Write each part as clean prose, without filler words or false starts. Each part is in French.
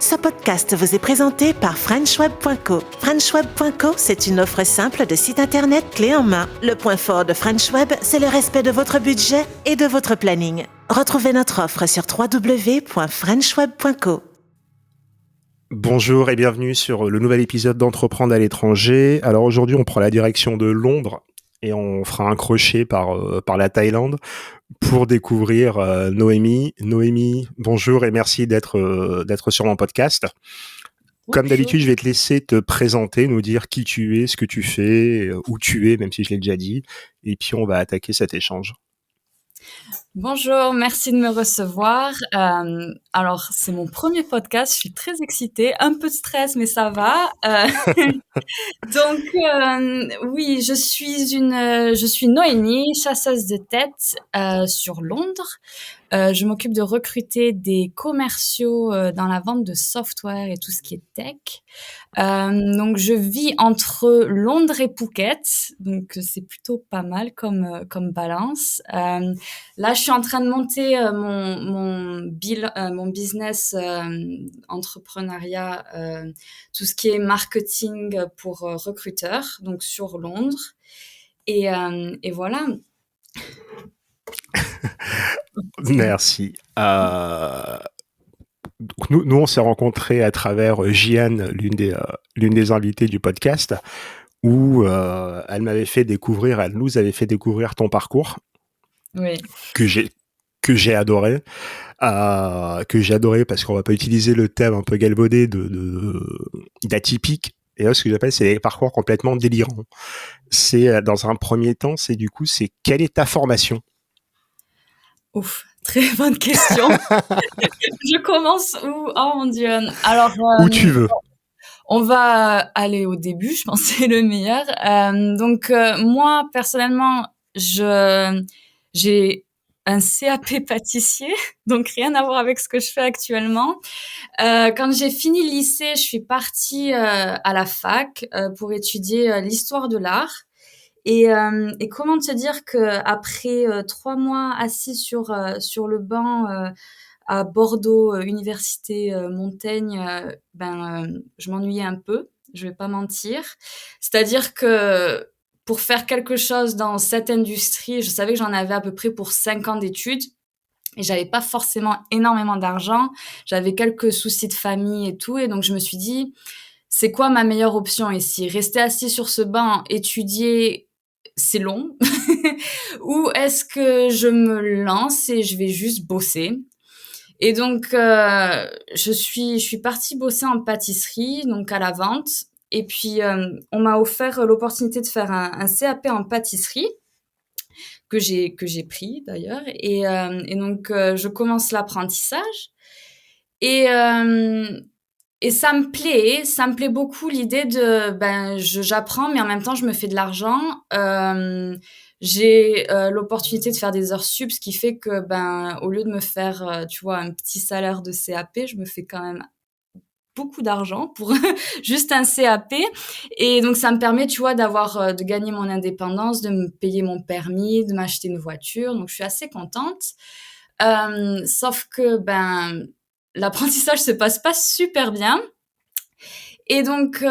Ce podcast vous est présenté par FrenchWeb.co. FrenchWeb.co, c'est une offre simple de site internet clé en main. Le point fort de FrenchWeb, c'est le respect de votre budget et de votre planning. Retrouvez notre offre sur www.frenchweb.co. Bonjour et bienvenue sur le nouvel épisode d'Entreprendre à l'étranger. Alors aujourd'hui, on prend la direction de Londres et on fera un crochet par la Thaïlande pour découvrir Noémie. Noémie, bonjour et merci d'être sur mon podcast. Comme d'habitude, je vais te laisser te présenter, nous dire qui tu es, ce que tu fais, où tu es, même si je l'ai déjà dit, et puis on va attaquer cet échange. Bonjour, merci de me recevoir. Alors, c'est mon premier podcast, je suis très excitée, un peu de stress, mais ça va. Oui, je suis Noémie, chasseuse de tête sur Londres. Je m'occupe de recruter des commerciaux dans la vente de software et tout ce qui est tech. Donc, je vis entre Londres et Phuket, donc c'est plutôt pas mal comme balance. Là, je suis en train de monter mon business entrepreneuriat, tout ce qui est marketing pour recruteurs, donc sur Londres. Et voilà. Merci. Nous, on s'est rencontrés à travers Jian, l'une des invitées du podcast, où elle nous avait fait découvrir ton parcours, oui, que j'ai adoré, parce qu'on va pas utiliser le thème un peu galvaudé d'atypique. Et là, ce que j'appelle, c'est des parcours complètement délirants. C'est dans un premier temps, c'est quelle est ta formation? Ouf, très bonne question. Je commence où? Oh mon Dieu. Alors, où tu veux. On va aller au début, je pense que c'est le meilleur. Moi, personnellement, j'ai un CAP pâtissier, donc rien à voir avec ce que je fais actuellement. Quand j'ai fini le lycée, je suis partie à la fac pour étudier l'histoire de l'art. Et comment te dire que après 3 mois assis sur le banc à Bordeaux, Université Montaigne, je m'ennuyais un peu, je vais pas mentir. C'est-à-dire que pour faire quelque chose dans cette industrie, je savais que j'en avais à peu près pour 5 ans d'études et j'avais pas forcément énormément d'argent. J'avais quelques soucis de famille et tout, et donc je me suis dit, c'est quoi ma meilleure option ici? Rester assis sur ce banc, étudier, c'est long. Ou est-ce que je me lance et je vais juste bosser? Et donc, je suis partie bosser en pâtisserie, donc à la vente. Et puis, on m'a offert l'opportunité de faire un CAP en pâtisserie que j'ai pris d'ailleurs. Et donc, je commence l'apprentissage. Et ça me plaît beaucoup l'idée de j'apprends, mais en même temps je me fais de l'argent. J'ai l'opportunité de faire des heures sup, ce qui fait que au lieu de me faire tu vois, un petit salaire de CAP, je me fais quand même beaucoup d'argent pour juste un CAP. Et donc ça me permet, tu vois, d'avoir de gagner mon indépendance, de me payer mon permis, de m'acheter une voiture. Donc je suis assez contente. Sauf que l'apprentissage se passe pas super bien. Et donc,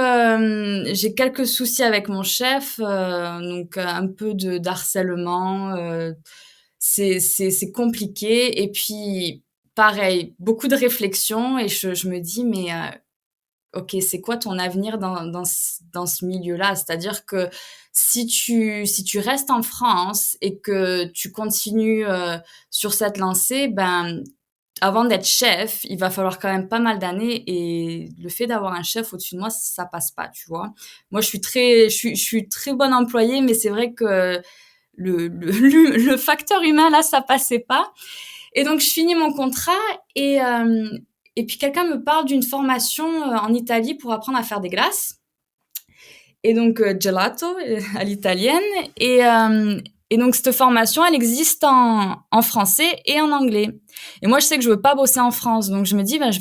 j'ai quelques soucis avec mon chef, donc un peu d'harcèlement, c'est compliqué. Et puis, pareil, beaucoup de réflexions et je me dis: «Mais, OK, c'est quoi ton avenir dans ce milieu-là?» C'est-à-dire que si tu restes en France et que tu continues, sur cette lancée, avant d'être chef, il va falloir quand même pas mal d'années, et le fait d'avoir un chef au-dessus de moi, ça passe pas, tu vois? Moi, je suis très bonne employée, mais c'est vrai que le facteur humain, là, ça passait pas. Et donc, je finis mon contrat et puis quelqu'un me parle d'une formation en Italie pour apprendre à faire des glaces. Et donc, gelato à l'italienne. Et donc, cette formation, elle existe en français et en anglais. Et moi, je sais que je veux pas bosser en France. Donc, je me dis, je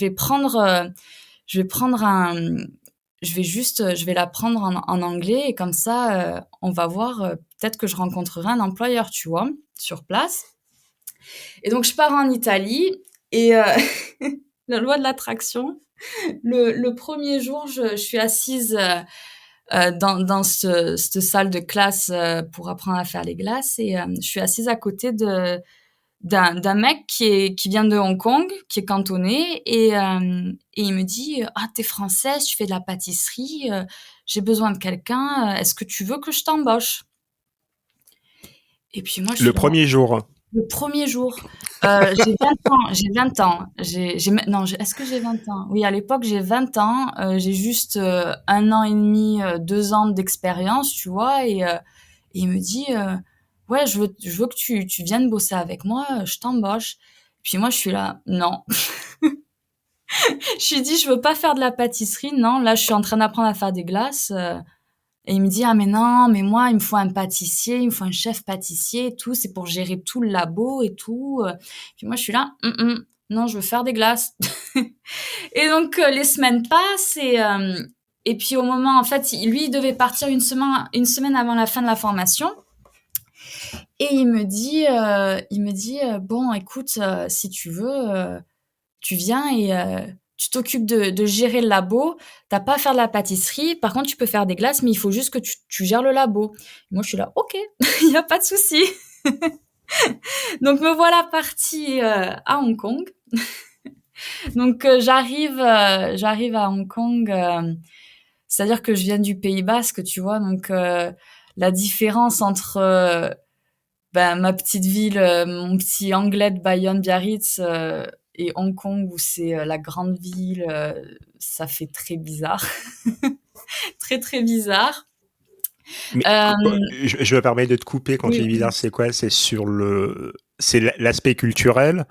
vais la prendre en anglais. Et comme ça, on va voir, peut-être que je rencontrerai un employeur, tu vois, sur place. Et donc, je pars en Italie et la loi de l'attraction, Le premier jour, je suis assise dans cette salle de classe pour apprendre à faire les glaces et je suis assise à côté d'un mec qui vient de Hong Kong, qui est cantonais et il me dit ah t'es française, tu fais de la pâtisserie, j'ai besoin de quelqu'un, est-ce que tu veux que je t'embauche? Et puis moi je Le suis là, premier jour. le premier jour, j'ai 20 ans, j'ai 20 ans, non, est-ce que j'ai 20 ans? Oui, à l'époque j'ai 20 ans, j'ai juste 1 an et demi, 2 ans d'expérience, tu vois, et il me dit ouais, je veux que tu viennes bosser avec moi, je t'embauche. Puis moi je suis là, non. Je lui dis je veux pas faire de la pâtisserie, non, là je suis en train d'apprendre à faire des glaces. Et il me dit ah mais non, mais moi il me faut un pâtissier, il me faut un chef pâtissier et tout, c'est pour gérer tout le labo et tout. Puis moi je suis là, non, je veux faire des glaces. Et donc les semaines passent et puis au moment en fait lui il devait partir une semaine avant la fin de la formation. Et il me dit bon écoute, si tu veux, tu viens et tu t'occupes de gérer le labo. T'as pas à faire de la pâtisserie. Par contre, tu peux faire des glaces, mais il faut juste que tu gères le labo. Et moi, je suis là, ok, il n'y a pas de souci. Donc, me voilà partie à Hong Kong. Donc, j'arrive à Hong Kong. C'est-à-dire que je viens du Pays Basque, tu vois. Donc, la différence entre ma petite ville, mon petit Anglet de Bayonne, Biarritz, et Hong Kong où c'est la grande ville, ça fait très bizarre. Très, très bizarre. Mais Euh, je me permets de te couper quand oui, tu dis bizarre, c'est quoi? C'est l'aspect culturel,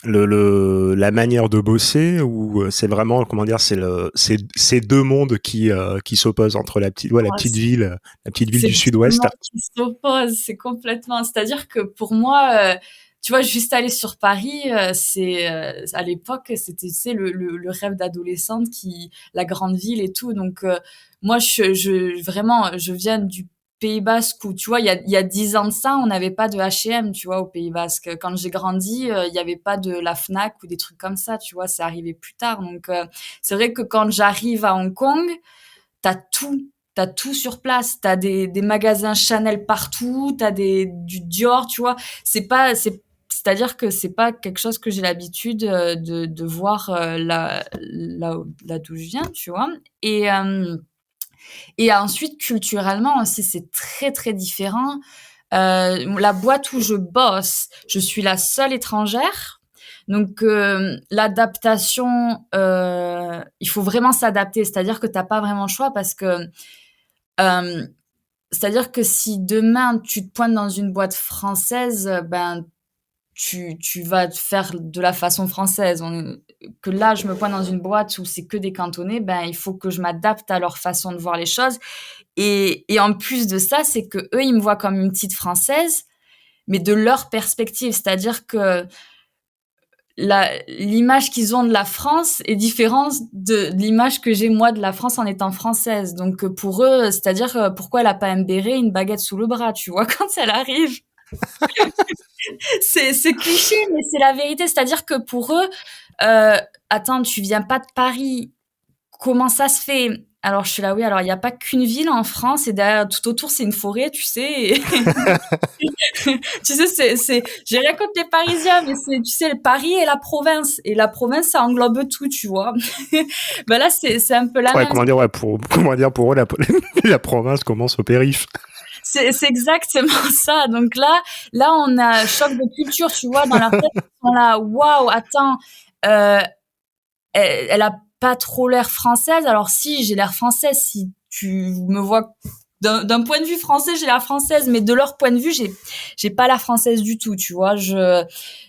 la manière de bosser, ou c'est vraiment, comment dire, c'est deux mondes qui s'opposent entre la petite ville c'est du sud-ouest. vraiment qui s'oppose, c'est complètement. C'est-à-dire que pour moi, tu vois, juste aller sur Paris, c'est à l'époque, c'était, tu sais, le rêve d'adolescente la grande ville et tout. Donc moi, vraiment, je viens du Pays Basque où, tu vois, il y a 10 ans de ça, on n'avait pas de H&M, tu vois, au Pays Basque. Quand j'ai grandi, il n'y avait pas de la Fnac ou des trucs comme ça, tu vois, c'est arrivé plus tard. Donc c'est vrai que quand j'arrive à Hong Kong, t'as tout. T'as tout sur place. T'as des magasins Chanel partout. T'as du Dior, tu vois. C'est-à-dire que c'est pas quelque chose que j'ai l'habitude de voir là d'où je viens, tu vois. Et ensuite, culturellement aussi, c'est très, très différent. La boîte où je bosse, je suis la seule étrangère. Donc l'adaptation, il faut vraiment s'adapter. C'est-à-dire que t'as pas vraiment le choix parce que euh, c'est-à-dire que si demain tu te pointes dans une boîte française, ben tu vas te faire de la façon française. Que là, je me pointe dans une boîte où c'est que des cantonais, ben il faut que je m'adapte à leur façon de voir les choses. Et en plus de ça, c'est que eux, ils me voient comme une petite française, mais de leur perspective. C'est-à-dire que l'image qu'ils ont de la France est différente de l'image que j'ai moi de la France en étant française. Donc pour eux, c'est-à-dire pourquoi elle a pas un béret, une baguette sous le bras, tu vois, quand elle arrive. C'est cliché, mais c'est la vérité. C'est-à-dire que pour eux, attends, tu viens pas de Paris, comment ça se fait? Alors je suis là, oui, alors il n'y a pas qu'une ville en France et derrière, tout autour c'est une forêt, tu sais. Tu sais, j'ai rien contre les Parisiens, mais tu sais, le Paris et la province. Et la province, ça englobe tout, tu vois. Ben là, c'est un peu la Ouais, même. comment dire pour eux, la province commence au périph'. C'est exactement ça. Donc là, on a un choc de culture, tu vois, dans leur tête. Ils sont là, waouh, attends, euh, elle a pas trop l'air française. Alors si, j'ai l'air française. Si tu me vois d'un point de vue français, j'ai l'air française, mais de leur point de vue, j'ai pas l'air française du tout, tu vois. J'ai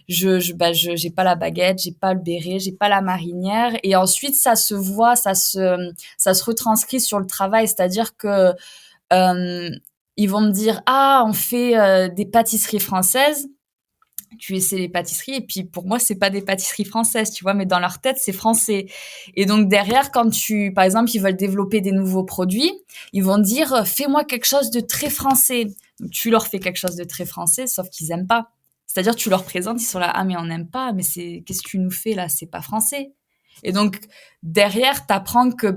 pas la baguette, j'ai pas le béret, j'ai pas la marinière. Et ensuite, ça se voit, ça se retranscrit sur le travail, c'est-à-dire que euh, ils vont me dire ah, on fait des pâtisseries françaises. Tu essaies les pâtisseries et puis pour moi c'est pas des pâtisseries françaises, tu vois, mais dans leur tête c'est français. Et donc derrière, quand par exemple ils veulent développer des nouveaux produits, ils vont dire fais-moi quelque chose de très français. Donc tu leur fais quelque chose de très français, sauf qu'ils aiment pas. C'est-à-dire tu leur présentes, ils sont là ah mais on n'aime pas, mais qu'est-ce que tu nous fais là, c'est pas français. Et donc, derrière, t'apprends que,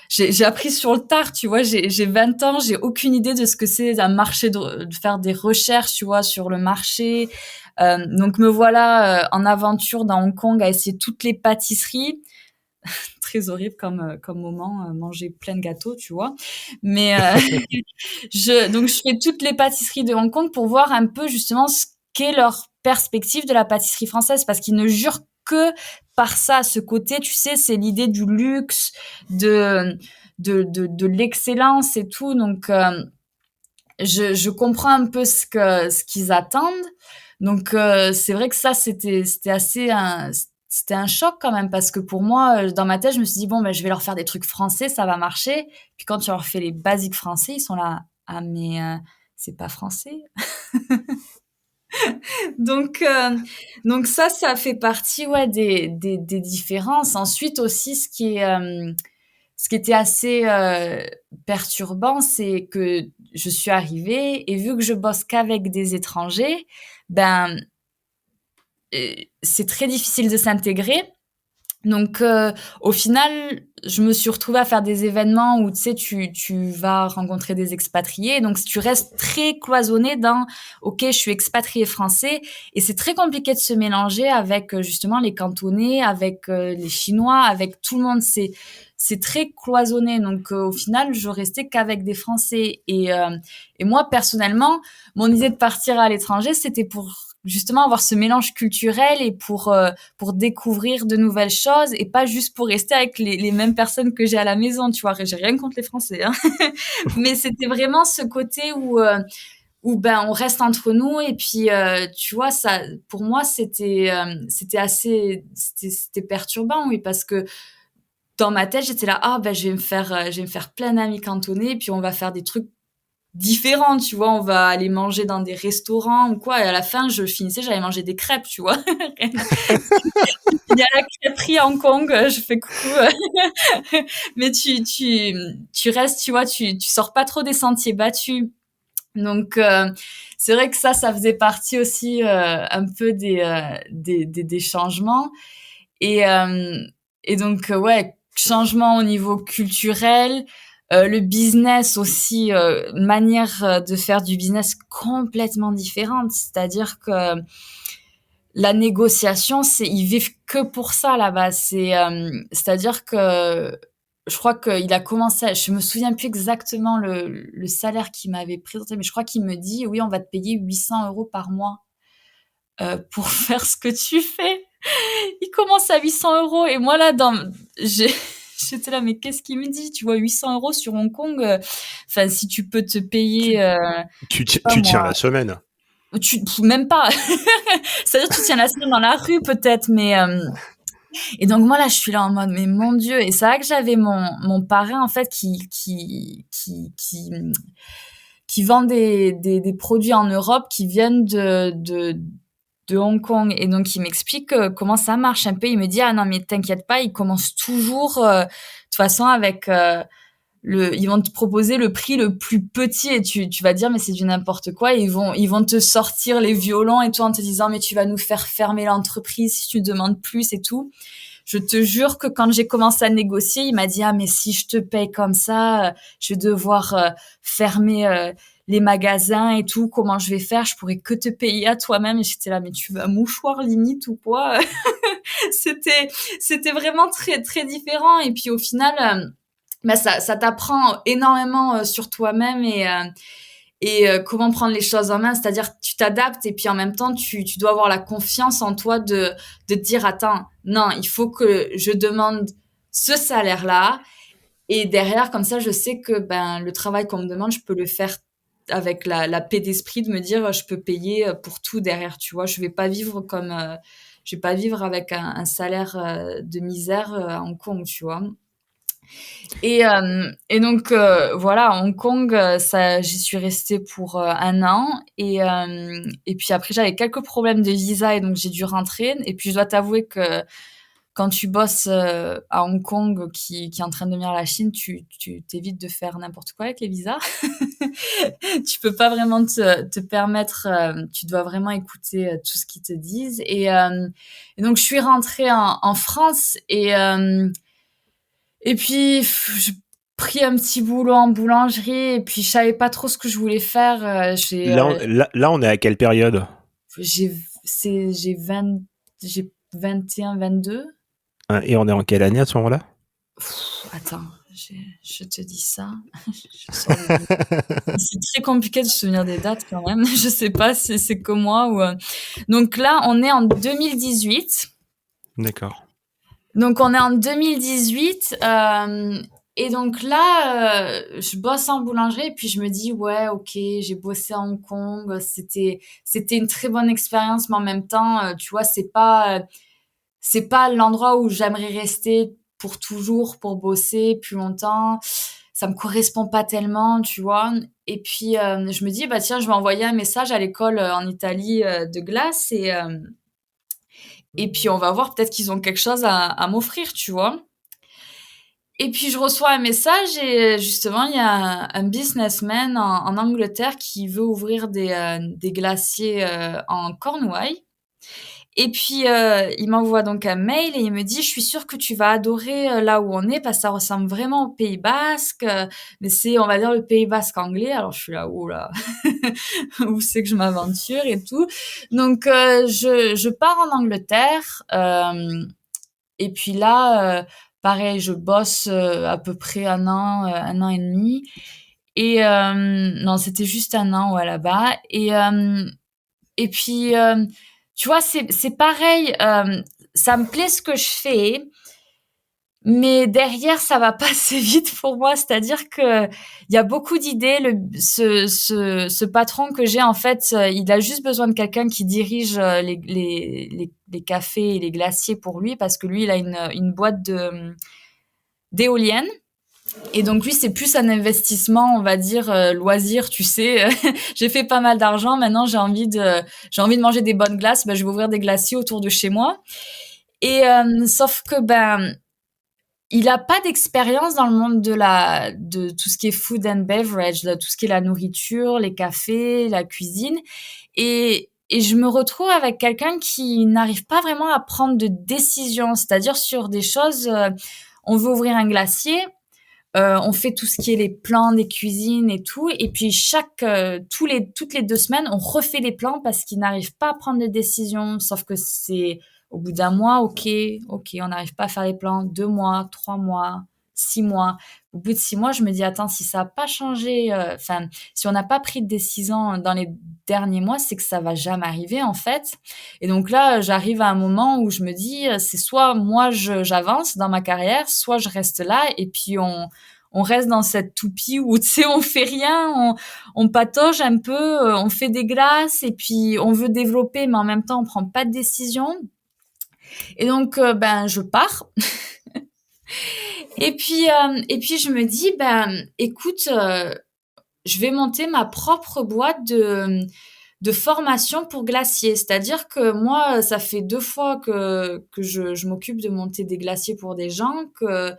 j'ai appris sur le tard, tu vois, j'ai 20 ans, j'ai aucune idée de ce que c'est un marché, de faire des recherches, tu vois, sur le marché. Donc, me voilà en aventure dans Hong Kong à essayer toutes les pâtisseries. Très horrible comme moment, manger plein de gâteaux, tu vois. Mais donc je fais toutes les pâtisseries de Hong Kong pour voir un peu justement ce qu'est leur perspective de la pâtisserie française, parce qu'ils ne jurent que par ça, ce côté, tu sais, c'est l'idée du luxe, de l'excellence et tout. Donc je comprends un peu ce qu'ils attendent. Donc c'est vrai que ça c'était un choc quand même, parce que pour moi, dans ma tête, je me suis dit bon, je vais leur faire des trucs français, ça va marcher. Puis quand tu leur fais les basiques français, ils sont là, ah mais c'est pas français. Donc donc ça fait partie, ouais, des différences. Ensuite aussi, ce qui était assez perturbant, c'est que je suis arrivée et vu que je bosse qu'avec des étrangers, ben c'est très difficile de s'intégrer. Donc au final, je me suis retrouvée à faire des événements où tu sais tu vas rencontrer des expatriés. Donc tu restes très cloisonné dans OK, je suis expatrié français, et c'est très compliqué de se mélanger avec justement les Cantonais, avec les Chinois, avec tout le monde. C'est très cloisonné. Donc au final, je restais qu'avec des Français, et moi personnellement, mon idée de partir à l'étranger, c'était pour justement avoir ce mélange culturel et pour découvrir de nouvelles choses, et pas juste pour rester avec les mêmes personnes que j'ai à la maison, tu vois. J'ai rien contre les Français, hein. Mais c'était vraiment ce côté où on reste entre nous, et puis tu vois, ça pour moi c'était perturbant, oui, parce que dans ma tête j'étais là, je vais me faire plein d'amis cantonais, puis on va faire des trucs différents, tu vois, on va aller manger dans des restaurants ou quoi, et à la fin je finissais, j'allais manger des crêpes, tu vois. Il y a la crêperie à Hong Kong, je fais coucou. Mais tu restes, tu vois, tu sors pas trop des sentiers battus. Donc c'est vrai que ça faisait partie aussi un peu des changements, et et donc ouais, changement au niveau culturel, le business aussi, manière de faire du business complètement différente. C'est-à-dire que la négociation, ils vivent que pour ça là-bas. C'est-à-dire que je crois qu'il a commencé, je me souviens plus exactement le salaire qu'il m'avait présenté, mais je crois qu'il me dit, oui, on va te payer 800 € par mois pour faire ce que tu fais. Il commence à 800 €, et moi là, j'étais là, mais qu'est-ce qu'il me dit? Tu vois, 800 € sur Hong Kong. Enfin, si tu peux te payer, Tu je sais pas tiens moi, la semaine. même pas. C'est-à-dire, tu tiens la semaine dans la rue peut-être, mais et donc moi là, je suis là en mode, mais mon Dieu. Et c'est vrai que j'avais mon parrain en fait qui vend des produits en Europe qui viennent de Hong Kong, et donc il m'explique comment ça marche un peu. Il me dit, ah non mais t'inquiète pas, ils commencent toujours de toute façon avec ils vont te proposer le prix le plus petit, et tu vas dire mais c'est du n'importe quoi, et ils vont te sortir les violons et tout en te disant mais tu vas nous faire fermer l'entreprise si tu demandes plus et tout. Je te jure que quand j'ai commencé à négocier, il m'a dit, ah mais si je te paye comme ça, je vais devoir fermer les magasins et tout. Comment je vais faire? Je pourrais que te payer à toi-même. Et j'étais là, mais tu veux un mouchoir limite ou quoi? C'était vraiment très très différent. Et puis au final, ça t'apprend énormément sur toi-même, et comment prendre les choses en main. C'est-à-dire tu t'adaptes, et puis en même temps tu dois avoir la confiance en toi de te dire, attends, non, il faut que je demande ce salaire-là, et derrière, comme ça, je sais que le travail qu'on me demande, je peux le faire avec la paix d'esprit, de me dire je peux payer pour tout derrière, tu vois. Je vais pas vivre avec un salaire de misère à Hong Kong, tu vois. Et donc voilà, Hong Kong, j'y suis restée pour 1 an, et puis après j'avais quelques problèmes de visa, et donc j'ai dû rentrer. Et puis je dois t'avouer que quand tu bosses à Hong Kong, qui est en train de devenir la Chine, tu t'évites de faire n'importe quoi avec les visas. Tu peux pas vraiment te permettre, tu dois vraiment écouter tout ce qu'ils te disent. Et donc, je suis rentrée en France et puis, j'ai pris un petit boulot en boulangerie et puis je savais pas trop ce que je voulais faire. Là, on est à quelle période? J'ai, j'ai 21, 22. Et on est en quelle année à ce moment-là? Attends, je te dis ça. Je sors c'est très compliqué de se souvenir des dates quand même. Je sais pas si c'est comme moi ou. Donc là, on est en 2018. D'accord. Donc on est en 2018. Et donc là, je bosse en boulangerie et puis je me dis ouais, ok, j'ai bossé à Hong Kong, c'était une très bonne expérience, mais en même temps, tu vois, c'est pas l'endroit où j'aimerais rester pour toujours, pour bosser plus longtemps. Ça me correspond pas tellement, tu vois. Et puis je me dis bah tiens, je vais envoyer un message à l'école en Italie de glace et puis on va voir, peut-être qu'ils ont quelque chose à m'offrir, tu vois. Et puis je reçois un message et justement il y a un businessman en Angleterre qui veut ouvrir des glaciers en Cornouailles. Et puis il m'envoie donc un mail et il me dit je suis sûre que tu vas adorer là où on est parce que ça ressemble vraiment au Pays Basque, mais c'est on va dire le Pays Basque anglais. Alors je suis là oh là où c'est que je m'aventure et tout. Donc je pars en Angleterre et puis là pareil, je bosse à peu près un an et demi. Et non, c'était juste un an ouais, là-bas. Et puis, tu vois, c'est pareil. Ça me plaît ce que je fais, mais derrière, ça va pas assez vite pour moi. C'est-à-dire que il y a beaucoup d'idées. Ce patron que j'ai, en fait, il a juste besoin de quelqu'un qui dirige les cafés et les glaciers pour lui, parce que lui, il a une boîte d'éoliennes. Et donc lui, c'est plus un investissement, on va dire loisir, tu sais. J'ai fait pas mal d'argent, maintenant j'ai envie de manger des bonnes glaces, ben je vais ouvrir des glaciers autour de chez moi. Et sauf que ben il a pas d'expérience dans le monde de tout ce qui est food and beverage, de tout ce qui est la nourriture, les cafés, la cuisine. Et je me retrouve avec quelqu'un qui n'arrive pas vraiment à prendre de décision, c'est-à-dire sur des choses. On veut ouvrir un glacier. On fait tout ce qui est les plans des cuisines et tout. Et puis toutes les 2 semaines, on refait les plans parce qu'ils n'arrivent pas à prendre de décision. Sauf que c'est au bout d'un mois, ok, on n'arrive pas à faire les plans. 2 mois, 3 mois, 6 mois. Au bout de 6 mois, je me dis attends, si ça n'a pas changé, si on n'a pas pris de décision dans les derniers mois, c'est que ça va jamais arriver en fait. Et donc là, j'arrive à un moment où je me dis, c'est soit moi j'avance dans ma carrière, soit je reste là et puis on reste dans cette toupie où tu sais on fait rien, on patauge un peu, on fait des glaces et puis on veut développer mais en même temps on prend pas de décision. Et donc ben je pars. Et puis je me dis ben écoute, je vais monter ma propre boîte de formation pour glaciers. C'est-à-dire que moi, ça fait 2 fois que je m'occupe de monter des glaciers pour des gens, que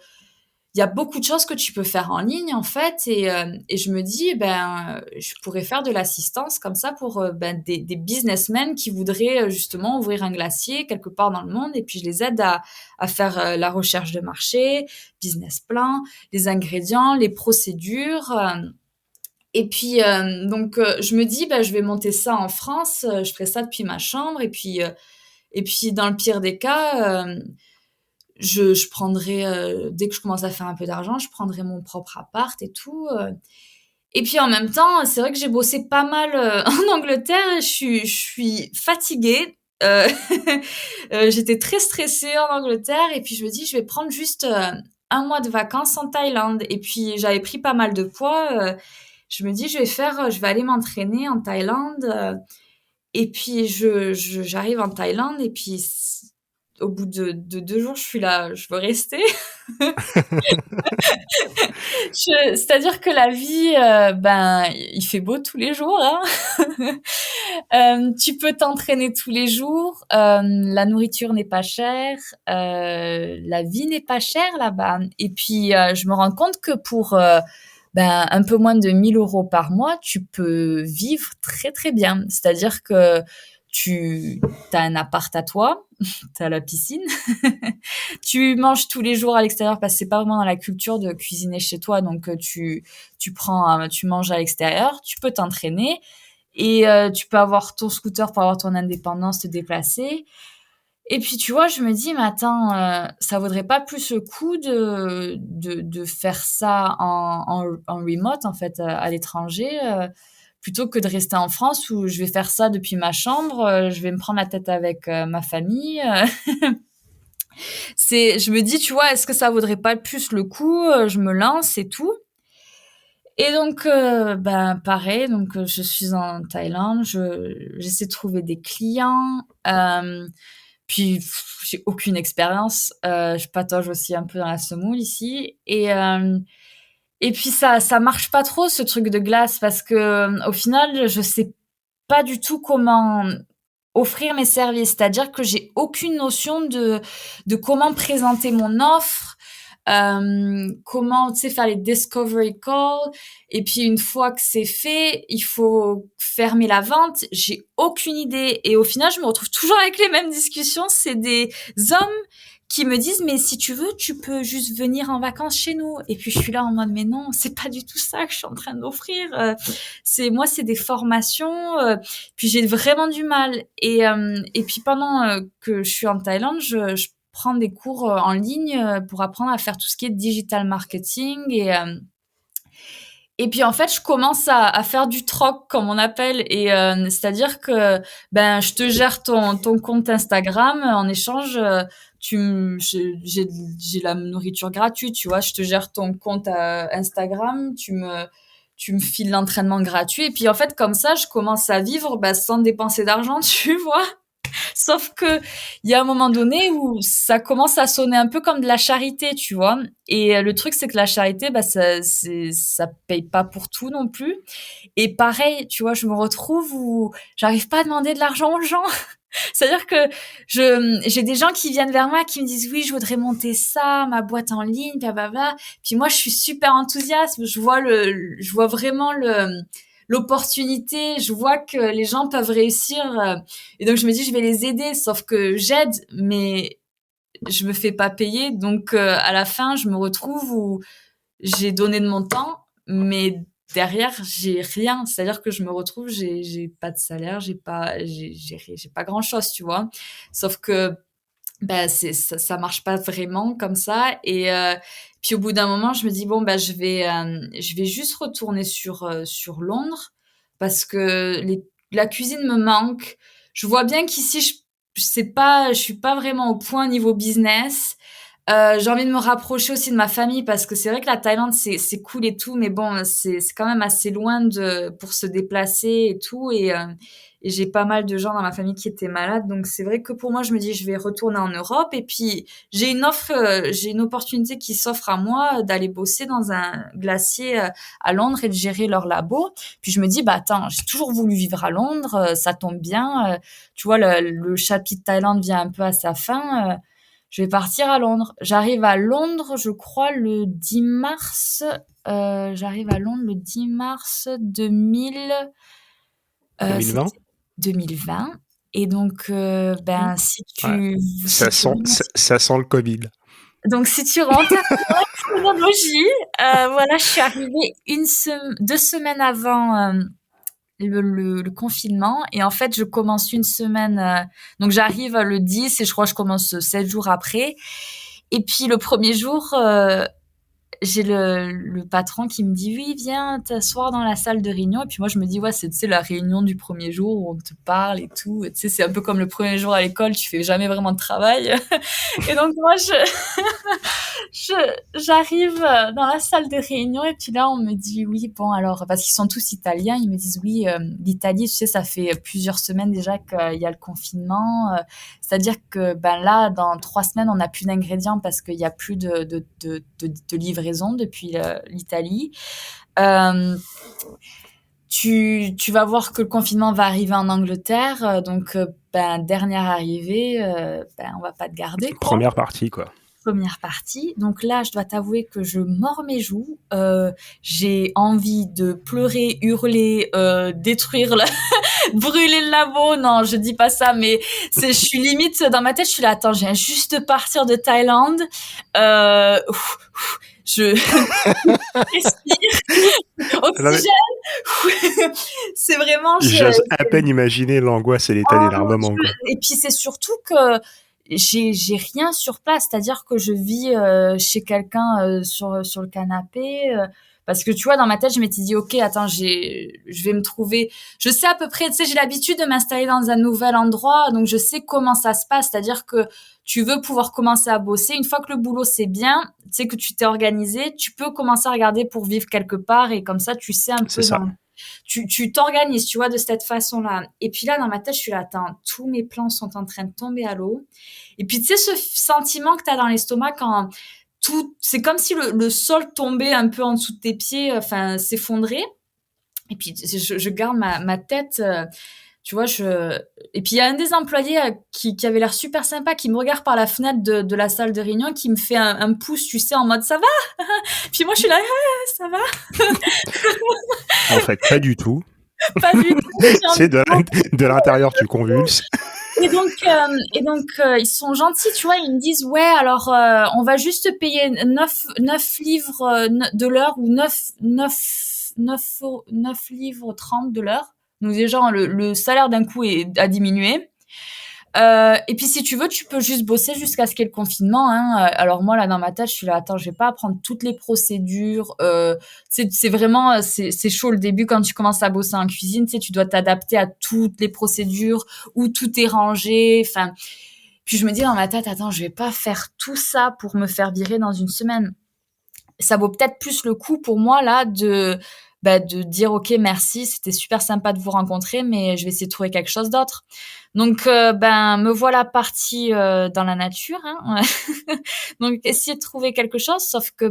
il y a beaucoup de choses que tu peux faire en ligne, en fait. Et je me dis, ben, je pourrais faire de l'assistance comme ça pour ben, des businessmen qui voudraient justement ouvrir un glacier quelque part dans le monde. Et puis, je les aide à faire la recherche de marché, business plan, les ingrédients, les procédures. Et puis, donc, je me dis, bah, je vais monter ça en France, je ferai ça depuis ma chambre. Et puis dans le pire des cas, je prendrai, dès que je commence à faire un peu d'argent, je prendrai mon propre appart et tout. Et puis en même temps, c'est vrai que j'ai bossé pas mal en Angleterre. Je suis fatiguée. J'étais très stressée en Angleterre. Et puis je me dis, je vais prendre juste un mois de vacances en Thaïlande. Et puis j'avais pris pas mal de poids. Je me dis, je vais aller m'entraîner en Thaïlande. Et puis, j'arrive en Thaïlande. Et puis, au bout de 2 jours, je suis là, je veux rester. C'est-à-dire que la vie, il fait beau tous les jours, hein. Tu peux t'entraîner tous les jours. La nourriture n'est pas chère. La vie n'est pas chère là-bas. Et puis, je me rends compte que pour un peu moins de 1 000 € par mois, tu peux vivre très très bien. C'est-à-dire que tu as un appart à toi, tu as la piscine, tu manges tous les jours à l'extérieur parce que c'est pas vraiment dans la culture de cuisiner chez toi, donc tu manges à l'extérieur, tu peux t'entraîner et tu peux avoir ton scooter pour avoir ton indépendance, te déplacer. Et puis tu vois, je me dis, mais attends, ça vaudrait pas plus le coup de faire ça en remote en fait à l'étranger, plutôt que de rester en France où je vais faire ça depuis ma chambre, je vais me prendre la tête avec ma famille. Je me dis, tu vois, est-ce que ça vaudrait pas plus le coup? Je me lance et tout. Et donc, pareil, donc je suis en Thaïlande, j'essaie de trouver des clients. Puis j'ai aucune expérience. Je patauge aussi un peu dans la semoule ici. Et puis ça marche pas trop ce truc de glace parce que au final, je sais pas du tout comment offrir mes services. C'est-à-dire que j'ai aucune notion de comment présenter mon offre, comment, tu sais, faire les discovery calls. Et puis, une fois que c'est fait, il faut fermer la vente. J'ai aucune idée. Et au final, je me retrouve toujours avec les mêmes discussions. C'est des hommes qui me disent, mais si tu veux, tu peux juste venir en vacances chez nous. Et puis, je suis là en mode, mais non, c'est pas du tout ça que je suis en train d'offrir. C'est des formations. Puis, j'ai vraiment du mal. Et puis, pendant que je suis en Thaïlande, je prends des cours en ligne pour apprendre à faire tout ce qui est digital marketing et puis en fait je commence à faire du troc comme on appelle et c'est-à-dire que je te gère ton compte Instagram en échange j'ai la nourriture gratuite, tu vois, je te gère ton compte Instagram, tu me files l'entraînement gratuit et puis en fait comme ça je commence à vivre sans dépenser d'argent, tu vois. Sauf que il y a un moment donné où ça commence à sonner un peu comme de la charité, tu vois. Et le truc, c'est que la charité, ça paye pas pour tout non plus. Et pareil, tu vois, je me retrouve où j'arrive pas à demander de l'argent aux gens. C'est-à-dire que j'ai des gens qui viennent vers moi qui me disent oui, je voudrais monter ça, ma boîte en ligne, blablabla. Puis moi, je suis super enthousiaste. Je vois vraiment l'opportunité, je vois que les gens peuvent réussir et donc je me dis je vais les aider, sauf que j'aide mais je me fais pas payer, donc à la fin je me retrouve où j'ai donné de mon temps mais derrière j'ai rien, c'est-à-dire que je me retrouve j'ai pas de salaire, j'ai pas grand-chose, tu vois, sauf que ça marche pas vraiment comme ça et puis au bout d'un moment je me dis bon je vais juste retourner sur Londres parce que la cuisine me manque. Je vois bien qu'ici je suis pas vraiment au point niveau business. J'ai envie de me rapprocher aussi de ma famille parce que c'est vrai que la Thaïlande c'est cool et tout mais bon c'est quand même assez loin pour se déplacer et tout et j'ai pas mal de gens dans ma famille qui étaient malades. Donc, c'est vrai que pour moi, je me dis, je vais retourner en Europe. Et puis, j'ai une opportunité qui s'offre à moi d'aller bosser dans un glacier à Londres et de gérer leur labo. Puis, je me dis, attends, j'ai toujours voulu vivre à Londres. Ça tombe bien. Tu vois, le chapitre Thaïlande vient un peu à sa fin. Je vais partir à Londres. J'arrive à Londres, je crois, le 10 mars. J'arrive à Londres le 10 mars 2020. 2020 et donc si Ouais. si tu Ça sent le Covid. donc si tu rentres dans la chronologie, voilà, je suis arrivée 2 semaines avant le confinement et en fait je commence une semaine donc j'arrive le 10 et je crois que je commence 7 jours après et puis le premier jour j'ai le patron qui me dit oui, viens t'asseoir dans la salle de réunion. Et puis moi je me dis ouais, c'est tu sais la réunion du premier jour où on te parle et tout. Tu sais c'est un peu comme le premier jour à l'école, tu fais jamais vraiment de travail. Et donc moi j'arrive dans la salle de réunion et puis là on me dit oui bon alors parce qu'ils sont tous italiens, ils me disent oui l'Italie tu sais ça fait plusieurs semaines déjà qu'il y a le confinement, c'est-à-dire que ben là dans 3 semaines on n'a plus d'ingrédients parce qu'il y a plus de livraison depuis l'Italie. Euh, tu vas voir que le confinement va arriver en Angleterre, donc ben dernière arrivée, ben on va pas te garder quoi. Première partie quoi. Première partie. Donc là, je dois t'avouer que je mords mes joues. J'ai envie de pleurer, hurler, détruire, brûler le labo. Non, je dis pas ça, mais je suis limite dans ma tête. Je suis là. Attends, je viens juste de partir de Thaïlande. Je respire, oxygène. C'est vraiment. J'ose à peine imaginer l'angoisse et l'état d'énervement. Et puis c'est surtout que j'ai rien sur place, c'est-à-dire que je vis chez quelqu'un sur le canapé parce que tu vois dans ma tête je m'étais dit OK, attends, je vais me trouver, je sais à peu près, tu sais j'ai l'habitude de m'installer dans un nouvel endroit donc je sais comment ça se passe, c'est-à-dire que tu veux pouvoir commencer à bosser une fois que le boulot c'est bien, tu sais que tu t'es organisé, tu peux commencer à regarder pour vivre quelque part et comme ça tu sais un peu tu t'organises, tu vois, de cette façon-là. Et puis là, dans ma tête, je suis là, attends, tous mes plans sont en train de tomber à l'eau. Et puis, tu sais, ce sentiment que tu as dans l'estomac quand c'est comme si le sol tombait un peu en dessous de tes pieds, enfin, s'effondrait. Et puis, je garde ma tête, tu vois, et puis il y a un des employés qui avait l'air super sympa, qui me regarde par la fenêtre de la salle de réunion, qui me fait un pouce, tu sais, en mode ça va. Puis moi je suis là, ça va. En fait, pas du tout. Pas du tout. C'est de l'intérieur, tu convulses. Et donc ils sont gentils, tu vois, ils me disent ouais, alors on va juste te payer 9 livres de l'heure ou 9 livres 30 de l'heure. Donc déjà le salaire d'un coup a diminué. Et puis si tu veux, tu peux juste bosser jusqu'à ce qu'il y ait le confinement. Hein. Alors moi là dans ma tête, je suis là, attends, je vais pas apprendre toutes les procédures. C'est vraiment c'est chaud le début quand tu commences à bosser en cuisine. Tu sais, tu dois t'adapter à toutes les procédures où tout est rangé. Enfin, puis je me dis dans ma tête, attends, je vais pas faire tout ça pour me faire virer dans une semaine. Ça vaut peut-être plus le coup pour moi là de dire ok merci, c'était super sympa de vous rencontrer, mais je vais essayer de trouver quelque chose d'autre. Donc me voilà partie dans la nature, hein. Donc essayer de trouver quelque chose, sauf que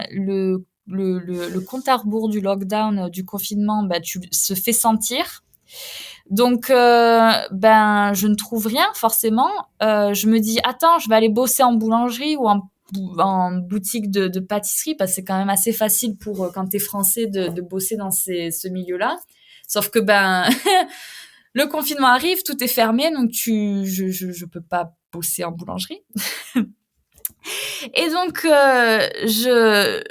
le compte à rebours du lockdown, du confinement, se fait sentir. Donc je ne trouve rien forcément. Je me dis attends, je vais aller bosser en boulangerie ou en boutique de pâtisserie parce que c'est quand même assez facile pour quand t'es français de bosser dans ce milieu-là. Sauf que le confinement arrive, tout est fermé, donc je peux pas bosser en boulangerie. Et donc je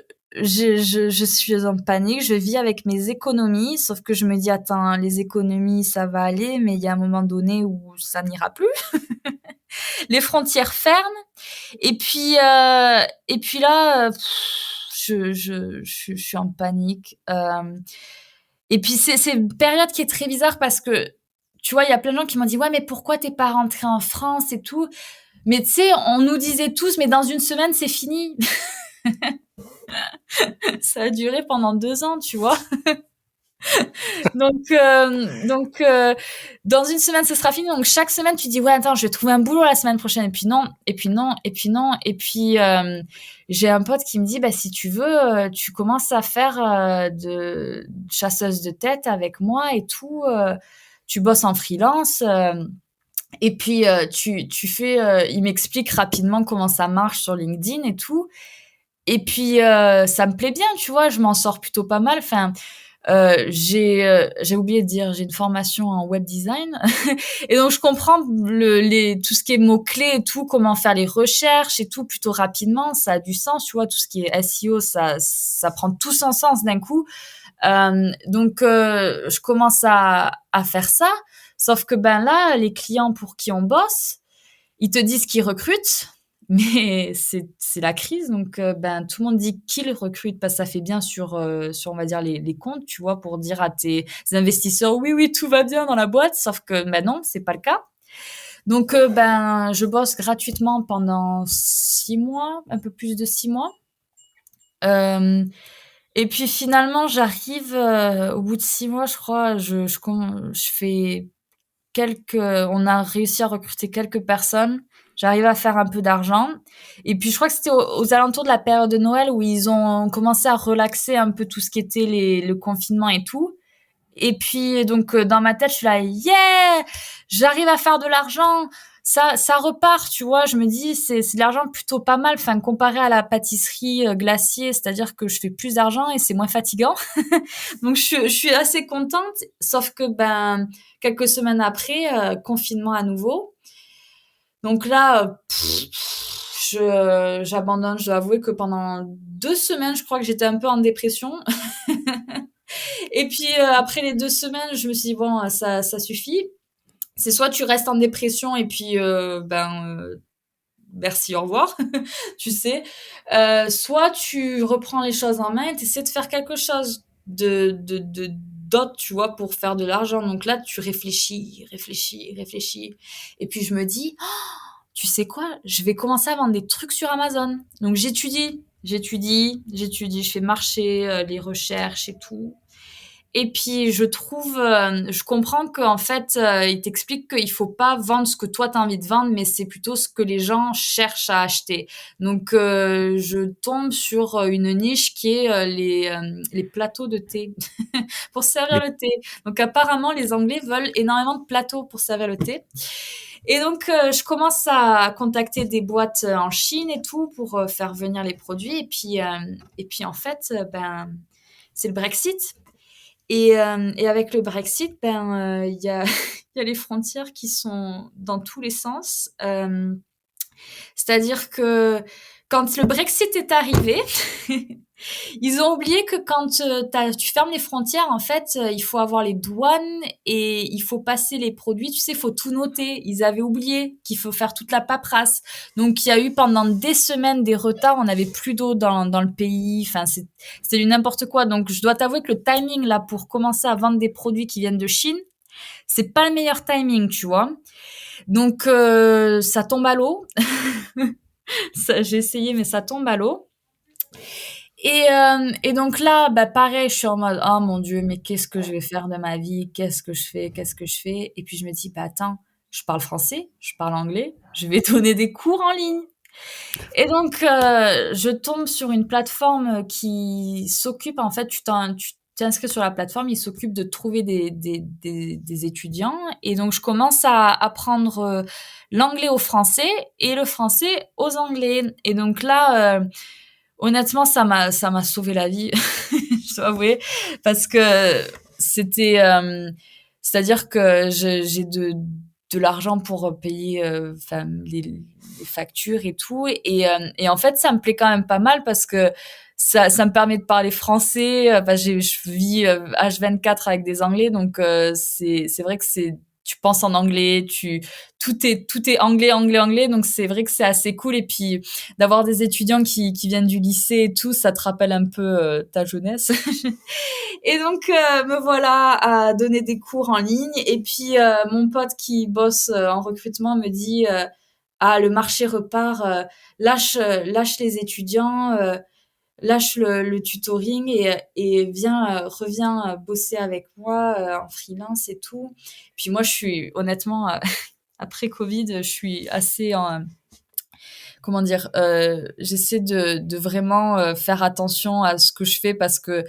suis en panique, je vis avec mes économies, sauf que je me dis attends, les économies ça va aller, mais il y a un moment donné où ça n'ira plus. Les frontières ferment et puis là je suis en panique. Et puis c'est une période qui est très bizarre parce que tu vois, il y a plein de gens qui m'ont dit ouais mais pourquoi t'es pas rentrée en France et tout. Mais tu sais, on nous disait tous mais dans une semaine c'est fini. Ça a duré pendant 2 ans, tu vois. Donc dans une semaine ce sera fini. Donc chaque semaine tu dis ouais attends, je vais trouver un boulot la semaine prochaine et puis non et puis non et puis non et puis j'ai un pote qui me dit si tu veux tu commences à faire de chasseuse de tête avec moi et tout, tu bosses en freelance et puis tu fais il m'explique rapidement comment ça marche sur LinkedIn et tout. Et puis ça me plaît bien, tu vois, je m'en sors plutôt pas mal. Enfin, j'ai oublié de dire, j'ai une formation en web design et donc je comprends tout ce qui est mots-clés et tout, comment faire les recherches et tout plutôt rapidement, ça a du sens, tu vois, tout ce qui est SEO, ça prend tout son sens d'un coup. Donc je commence à faire ça, sauf que là, les clients pour qui on bosse, ils te disent qu'ils recrutent. mais c'est la crise, donc ben tout le monde dit qu'ils recrutent parce que ça fait bien sur on va dire les comptes, tu vois, pour dire à tes investisseurs oui oui tout va bien dans la boîte, sauf que ben non, c'est pas le cas. Donc ben je bosse gratuitement pendant 6 mois, un peu plus de 6 mois. Euh, et puis finalement j'arrive au bout de 6 mois, je crois, je fais on a réussi à recruter quelques personnes. J'arrive à faire un peu d'argent. Et puis, je crois que c'était aux alentours de la période de Noël où ils ont commencé à relaxer un peu tout ce qui était le confinement et tout. Et puis, donc, dans ma tête, je suis là, yeah! J'arrive à faire de l'argent. Ça repart, tu vois. Je me dis, c'est de l'argent plutôt pas mal. Enfin, comparé à la pâtisserie glacier, c'est-à-dire que je fais plus d'argent et c'est moins fatigant. Donc, je suis assez contente. Sauf que, ben, quelques semaines après, confinement à nouveau. Donc là, j'abandonne. Je dois avouer que pendant 2 semaines, je crois que j'étais un peu en dépression. Et puis après les 2 semaines, je me suis dit bon, ça suffit. C'est soit tu restes en dépression et puis merci, au revoir, tu sais. Soit tu reprends les choses en main et tu essaies de faire quelque chose d'autre, tu vois, pour faire de l'argent. Donc là, tu réfléchis, réfléchis, réfléchis. Et puis je me dis, tu sais quoi, je vais commencer à vendre des trucs sur Amazon. Donc j'étudie, je fais marcher les recherches et tout. Et puis je comprends qu'en fait, il t'explique qu'il faut pas vendre ce que toi t'as envie de vendre, mais c'est plutôt ce que les gens cherchent à acheter. Donc je tombe sur une niche qui est les plateaux de thé pour servir le thé. Donc apparemment les Anglais veulent énormément de plateaux pour servir le thé. Et donc je commence à contacter des boîtes en Chine et tout pour faire venir les produits. Et puis en fait, ben c'est le Brexit. Et avec le Brexit, ben il y a il y a les frontières qui sont dans tous les sens. C'est-à-dire que quand le Brexit est arrivé, ils ont oublié que quand tu fermes les frontières, en fait, il faut avoir les douanes et il faut passer les produits. Tu sais, il faut tout noter. Ils avaient oublié qu'il faut faire toute la paperasse. Donc, il y a eu pendant des semaines des retards. On n'avait plus d'eau dans le pays. Enfin, c'était du n'importe quoi. Donc, je dois t'avouer que le timing là pour commencer à vendre des produits qui viennent de Chine, c'est pas le meilleur timing, tu vois. Donc, ça tombe à l'eau. J'ai essayé, mais ça tombe à l'eau. Et donc là, bah pareil, je suis en mode oh mon Dieu, mais qu'est-ce que je vais faire de ma vie? Qu'est-ce que je fais? Qu'est-ce que je fais? Et puis je me dis bah attends, je parle français, je parle anglais, je vais donner des cours en ligne. Et donc je tombe sur une plateforme qui s'occupe en fait, tu t'inscris sur la plateforme, il s'occupe de trouver des étudiants. Et donc je commence à apprendre l'anglais au français et le français aux anglais. Et donc là honnêtement, ça m'a sauvé la vie, je dois avouer, parce que c'était, c'est-à-dire que j'ai de l'argent pour payer, enfin les factures et tout, et en fait, ça me plaît quand même pas mal parce que ça me permet de parler français. Bah, je vis H24 avec des Anglais, donc c'est vrai que tu penses en anglais, tout est anglais, anglais, anglais, donc c'est vrai que c'est assez cool. Et puis d'avoir des étudiants qui viennent du lycée et tout, ça te rappelle un peu ta jeunesse. Et donc me voilà à donner des cours en ligne. Et puis mon pote qui bosse en recrutement me dit ah, le marché repart, lâche les étudiants, lâche le tutoring et reviens bosser avec moi en freelance et tout. Puis moi, je suis honnêtement, après Covid, je suis assez en, comment dire, j'essaie de vraiment faire attention à ce que je fais parce que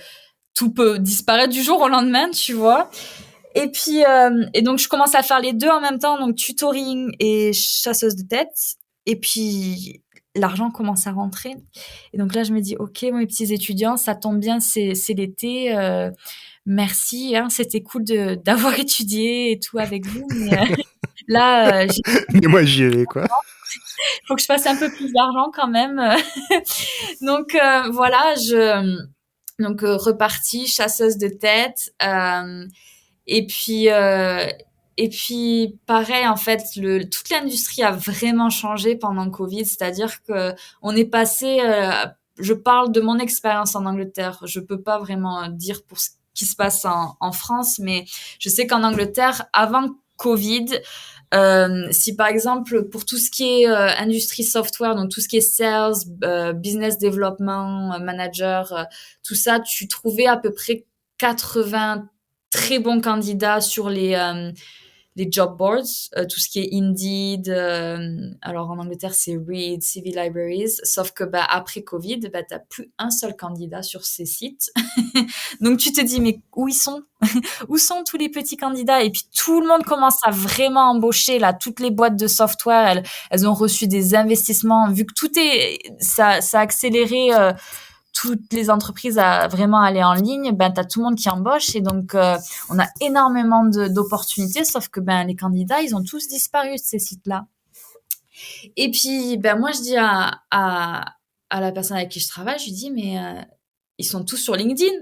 tout peut disparaître du jour au lendemain, tu vois. Et puis, et donc je commence à faire les deux en même temps, donc tutoring et chasseuse de tête. Et puis l'argent commence à rentrer. Et donc là, je me dis, ok, mes petits étudiants, ça tombe bien, c'est l'été. Merci, hein, c'était cool d'avoir étudié et tout avec vous. Mais là, Mais moi, j'y vais, quoi. faut que je fasse un peu plus d'argent quand même. Donc voilà, repartie chasseuse de tête. Et puis Et puis, pareil, en fait, toute l'industrie a vraiment changé pendant Covid. C'est-à-dire que on est passé, je parle de mon expérience en Angleterre. Je peux pas vraiment dire pour ce qui se passe en France, mais je sais qu'en Angleterre, avant Covid, si par exemple pour tout ce qui est industrie software, donc tout ce qui est sales, business development, manager, tout ça, tu trouvais à peu près 80 très bons candidats sur les job boards, tout ce qui est Indeed, alors en Angleterre c'est Reed, CV Libraries, sauf que bah, après Covid, bah, t'as plus un seul candidat sur ces sites. Donc tu te dis mais où ils sont? Où sont tous les petits candidats? Et puis tout le monde commence à vraiment embaucher là, toutes les boîtes de software, elles ont reçu des investissements, vu que ça a accéléré. Toutes les entreprises à vraiment aller en ligne, ben t'as tout le monde qui embauche et donc on a énormément d'opportunités, sauf que ben les candidats ils ont tous disparu de ces sites-là. Et puis ben moi je dis à la personne avec qui je travaille, je lui dis mais ils sont tous sur LinkedIn.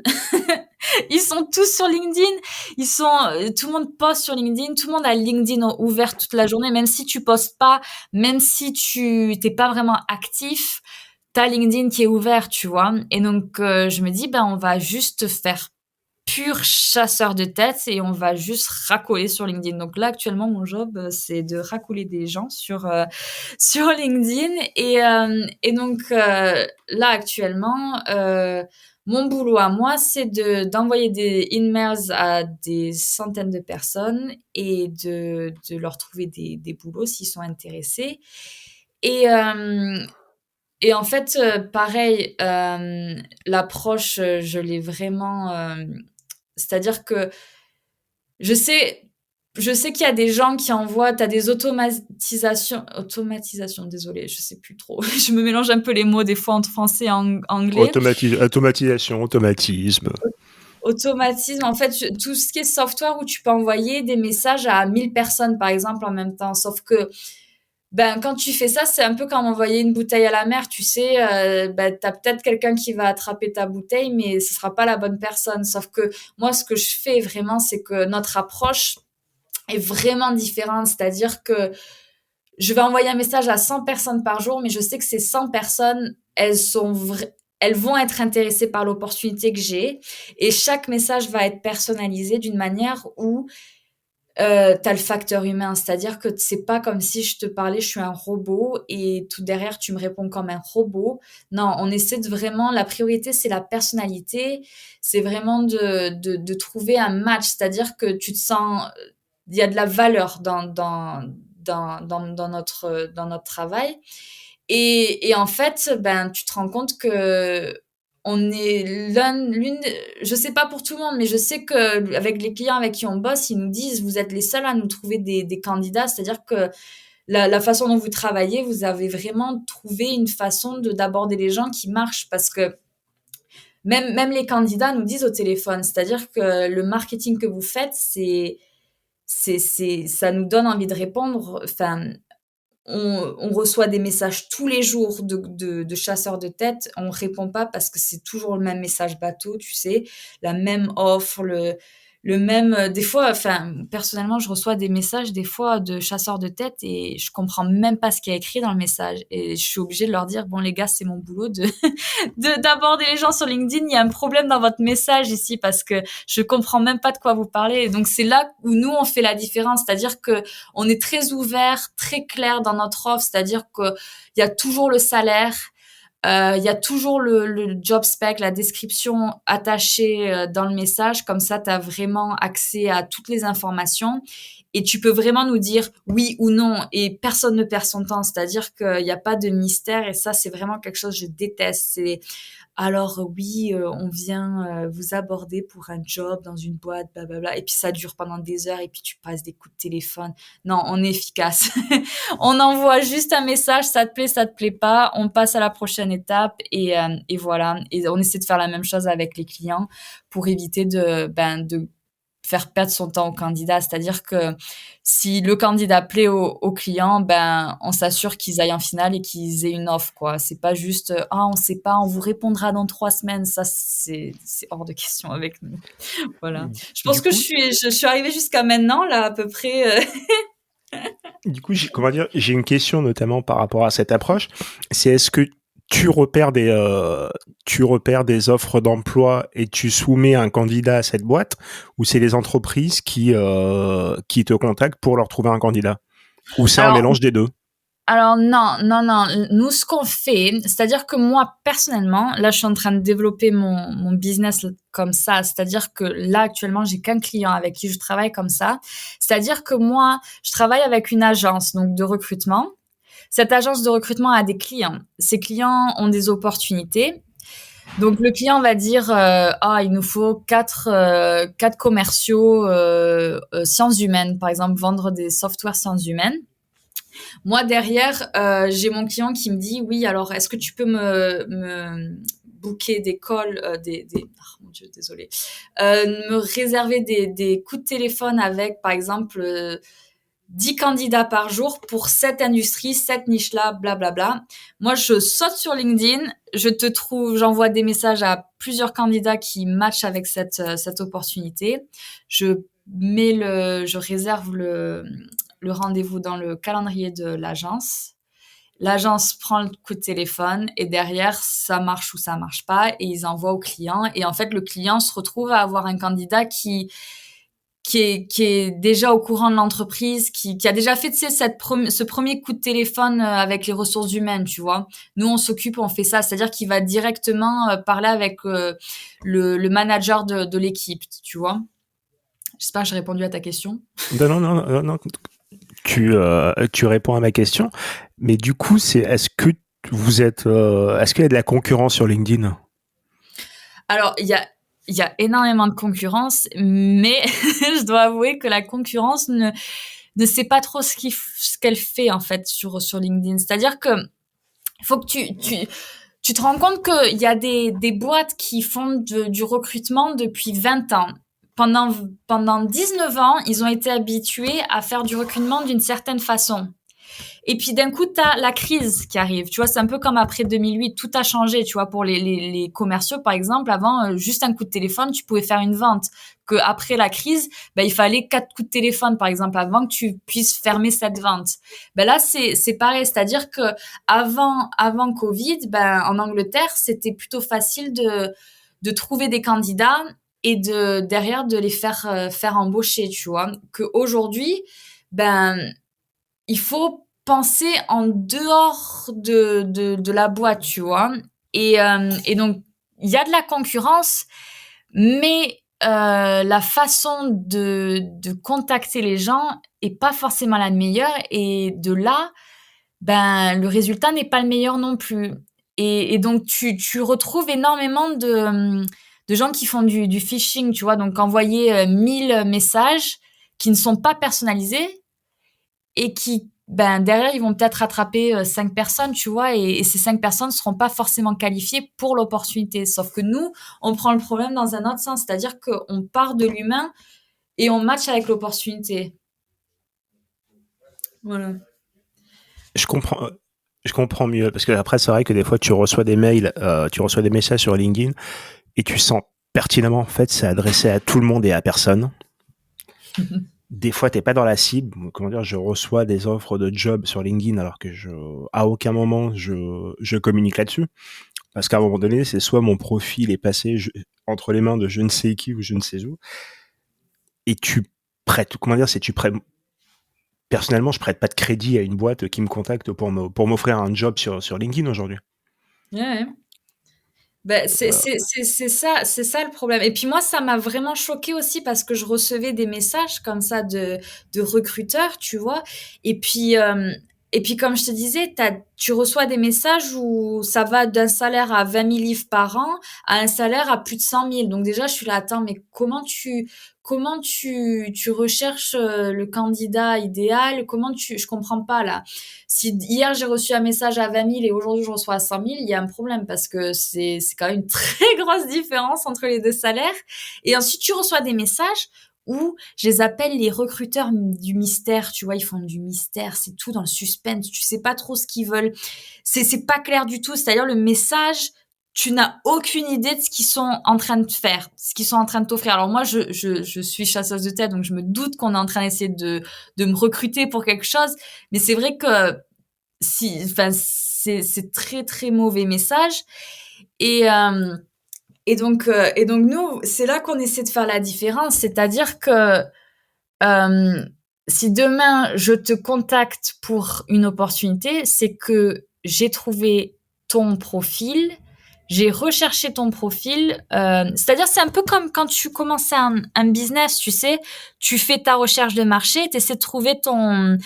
Ils sont tous sur LinkedIn. Tout le monde poste sur LinkedIn. Tout le monde a LinkedIn ouvert toute la journée, même si tu postes pas, même si tu t'es pas vraiment actif. T'as LinkedIn qui est ouvert, tu vois. Et donc, je me dis, ben, on va juste faire pur chasseur de tête et on va juste racoler sur LinkedIn. Donc là, actuellement, mon job, c'est de racoler des gens sur LinkedIn. Et donc, là, actuellement, mon boulot à moi, c'est d'envoyer des emails à des centaines de personnes et de leur trouver des boulots s'ils sont intéressés. Et, en fait, pareil, l'approche, je l'ai vraiment, c'est-à-dire que je sais je sais qu'il y a des gens qui envoient, tu as des automatisations, désolée, je sais plus trop. Je me mélange un peu les mots des fois entre français et anglais. Automatisation, automatisme. Automatisme, en fait, tout ce qui est software où tu peux envoyer des messages à 1000 personnes, par exemple, en même temps. Sauf que ben, quand tu fais ça, c'est un peu comme envoyer une bouteille à la mer, tu sais, ben, t'as peut-être quelqu'un qui va attraper ta bouteille, mais ce sera pas la bonne personne. Sauf que moi, ce que je fais vraiment, c'est que notre approche est vraiment différente. C'est-à-dire que je vais envoyer un message à 100 personnes par jour, mais je sais que ces 100 personnes, elles vont être intéressées par l'opportunité que j'ai. Et chaque message va être personnalisé d'une manière où t'as le facteur humain, c'est-à-dire que c'est pas comme si je te parlais, je suis un robot et tout derrière tu me réponds comme un robot. Non, on essaie de vraiment, la priorité c'est la personnalité, c'est vraiment de trouver un match, c'est-à-dire que tu te sens, il y a de la valeur dans notre travail. Et en fait, ben, tu te rends compte que on est l'une, je sais pas pour tout le monde, mais je sais que avec les clients avec qui on bosse, ils nous disent, vous êtes les seuls à nous trouver des candidats. C'est-à-dire que la façon dont vous travaillez, vous avez vraiment trouvé une façon d'aborder les gens qui marche parce que même les candidats nous disent au téléphone, c'est-à-dire que le marketing que vous faites, ça nous donne envie de répondre. Enfin, on reçoit des messages tous les jours de chasseurs de tête. On répond pas parce que c'est toujours le même message bateau, tu sais, la même offre, le même. Des fois, enfin, personnellement, je reçois des messages des fois de chasseurs de tête et je comprends même pas ce qu'il y a écrit dans le message. Et je suis obligée de leur dire bon les gars, c'est mon boulot d'aborder les gens sur LinkedIn. Il y a un problème dans votre message ici parce que je comprends même pas de quoi vous parlez. Et donc c'est là où nous on fait la différence, c'est-à-dire que on est très ouvert, très clair dans notre offre, c'est-à-dire que il y a toujours le salaire. Il y a toujours le job spec, la description attachée dans le message. Comme ça, tu as vraiment accès à toutes les informations et tu peux vraiment nous dire oui ou non et personne ne perd son temps. C'est-à-dire qu'il n'y a pas de mystère et ça, c'est vraiment quelque chose que je déteste. C'est alors oui, on vient vous aborder pour un job dans une boîte, blablabla. Et puis ça dure pendant des heures et puis tu passes des coups de téléphone. Non, on est efficace. On envoie juste un message, ça te plaît pas, on passe à la prochaine étape et voilà. Et on essaie de faire la même chose avec les clients pour éviter de faire perdre son temps au candidat. C'est-à-dire que si le candidat plaît au client, ben on s'assure qu'ils aillent en finale et qu'ils aient une offre, quoi. C'est pas juste ah on sait pas, on vous répondra dans 3 semaines. Ça c'est hors de question avec nous. Voilà. Je pense Du que coup, je suis arrivée jusqu'à maintenant là à peu près. comment dire, j'ai une question notamment par rapport à cette approche. C'est est-ce que tu repères des offres d'emploi et tu soumets un candidat à cette boîte, ou c'est les entreprises qui te contactent pour leur trouver un candidat, ou c'est un Alors mélange des deux? Alors non, non, non. Nous, ce qu'on fait, c'est-à-dire que moi, personnellement, là, je suis en train de développer mon business comme ça. C'est-à-dire que là, actuellement, j'ai qu'un client avec qui je travaille comme ça. C'est-à-dire que moi, je travaille avec une agence donc de recrutement. Cette agence de recrutement a des clients. Ces clients ont des opportunités. Donc le client va dire il nous faut quatre commerciaux sciences humaines, par exemple, vendre des softwares sciences humaines. Moi, derrière, j'ai mon client qui me dit, oui, alors, est-ce que tu peux me booker des calls, mon Dieu, désolé, me réserver des coups de téléphone avec, par exemple, 10 candidats par jour pour cette industrie, cette niche-là, blablabla. Moi, je saute sur LinkedIn, j'envoie des messages à plusieurs candidats qui matchent avec cette opportunité. Je réserve le rendez-vous dans le calendrier de l'agence. L'agence prend le coup de téléphone et derrière, ça marche ou ça marche pas et ils envoient au client. Et en fait, le client se retrouve à avoir un candidat qui est déjà au courant de l'entreprise, qui a déjà fait, tu sais, ce premier coup de téléphone avec les ressources humaines, tu vois. Nous, on fait ça. C'est-à-dire qu'il va directement parler avec le manager de l'équipe, tu vois. J'espère que j'ai répondu à ta question. Non, non, non, non, non. Tu réponds à ma question, mais du coup, est-ce que est-ce qu'il y a de la concurrence sur LinkedIn? Alors, il y a énormément de concurrence, mais je dois avouer que la concurrence ne sait pas trop ce qu'elle fait, en fait, sur LinkedIn. C'est-à-dire que il faut que tu te rends compte qu'il y a des boîtes qui font du recrutement depuis 20 ans. Pendant 19 ans, ils ont été habitués à faire du recrutement d'une certaine façon. Et puis d'un coup, tu as la crise qui arrive. Tu vois, c'est un peu comme après 2008, tout a changé. Tu vois, pour les commerciaux, par exemple, avant, juste un coup de téléphone, tu pouvais faire une vente. Que après la crise, il fallait 4 coups de téléphone, par exemple, avant que tu puisses fermer cette vente. Là, c'est pareil. C'est-à-dire que avant Covid, en Angleterre, c'était plutôt facile de trouver des candidats et derrière de les faire embaucher, tu vois. Qu'aujourd'hui, il faut penser en dehors de la boîte, tu vois. Et donc, il y a de la concurrence, mais la façon de contacter les gens est pas forcément la meilleure. Et de là, le résultat n'est pas le meilleur non plus. Et donc, tu retrouves énormément de gens qui font du phishing, tu vois. Donc, envoyer 1000 messages qui ne sont pas personnalisés et qui, derrière, ils vont peut-être rattraper 5 personnes, tu vois, et ces 5 personnes ne seront pas forcément qualifiées pour l'opportunité. Sauf que nous, on prend le problème dans un autre sens, c'est-à-dire qu'on part de l'humain et on match avec l'opportunité. Voilà. Je comprends. Je comprends mieux parce que après c'est vrai que des fois tu reçois des mails, tu reçois des messages sur LinkedIn et tu sens pertinemment en fait c'est adressé à tout le monde et à personne. Des fois t'es pas dans la cible. Comment dire, je reçois des offres de job sur LinkedIn alors que à aucun moment je communique là-dessus parce qu'à un moment donné c'est soit mon profil est passé entre les mains de je ne sais qui ou je ne sais où et tu prêtes. Comment dire, c'est tu prêtes. Personnellement, je prête pas de crédit à une boîte qui me contacte pour m'offrir un job sur LinkedIn aujourd'hui. Ouais. C'est Euh, c'est ça le problème. Et puis moi, ça m'a vraiment choquée aussi parce que je recevais des messages comme ça de recruteurs, tu vois. Et puis, et puis comme je te disais, tu reçois des messages où ça va d'un salaire à 20 000 livres par an à un salaire à plus de 100 000. Donc déjà, je suis là, attends, mais comment tu recherches le candidat idéal? Je comprends pas là. Si hier j'ai reçu un message à 20 000 et aujourd'hui je reçois à 100 000, il y a un problème parce que c'est quand même une très grosse différence entre les deux salaires. Et ensuite tu reçois des messages ou je les appelle les recruteurs du mystère, tu vois, ils font du mystère, c'est tout dans le suspense, tu sais pas trop ce qu'ils veulent, c'est pas clair du tout, c'est-à-dire le message, tu n'as aucune idée de ce qu'ils sont en train de faire, ce qu'ils sont en train de t'offrir. Alors moi, je suis chasseuse de tête, donc je me doute qu'on est en train d'essayer de me recruter pour quelque chose, mais c'est vrai que c'est très très mauvais message. Et donc nous, c'est là qu'on essaie de faire la différence, c'est-à-dire que si demain je te contacte pour une opportunité, c'est que j'ai trouvé ton profil, j'ai recherché ton profil. C'est-à-dire, c'est un peu comme quand tu commences un business, tu sais, tu fais ta recherche de marché, tu essaies de trouver ton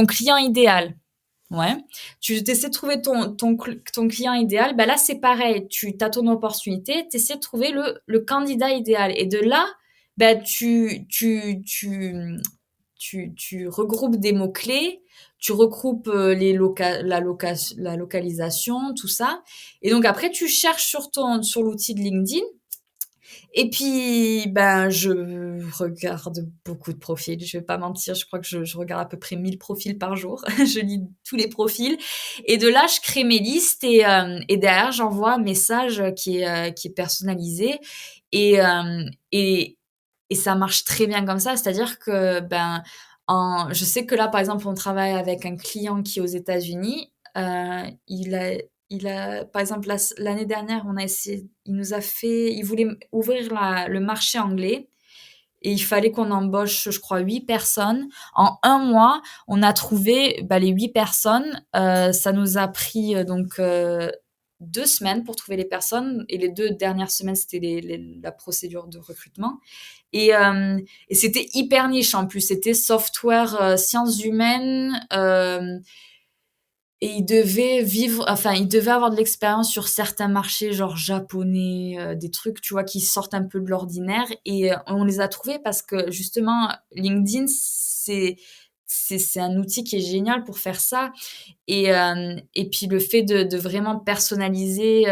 client idéal. Ouais. Tu essaies de trouver ton client idéal. Ben là, c'est pareil. Tu as ton opportunité, tu essaies de trouver le candidat idéal. Et de là, ben, tu regroupes des mots-clés, tu regroupes la localisation, tout ça. Et donc après, tu cherches sur l'outil de LinkedIn. Et puis, ben, je regarde beaucoup de profils. Je vais pas mentir, je crois que je regarde à peu près 1000 profils par jour. Je lis tous les profils. Et de là, je crée mes listes et derrière, j'envoie un message qui est personnalisé. Et, euh, et, et ça marche très bien comme ça. C'est-à-dire que, ben, je sais que là, par exemple, on travaille avec un client qui est aux États-Unis. Par exemple, l'année dernière, il voulait ouvrir le marché anglais et il fallait qu'on embauche, je crois, 8 personnes. En un mois, on a trouvé les 8 personnes. Ça nous a pris 2 semaines pour trouver les personnes et les 2 dernières semaines, c'était la procédure de recrutement. Et c'était hyper niche en plus. C'était software, sciences humaines. Et il devait avoir de l'expérience sur certains marchés, genre japonais, des trucs, tu vois, qui sortent un peu de l'ordinaire. Et on les a trouvés parce que justement, LinkedIn, c'est un outil qui est génial pour faire ça. Et puis le fait de vraiment personnaliser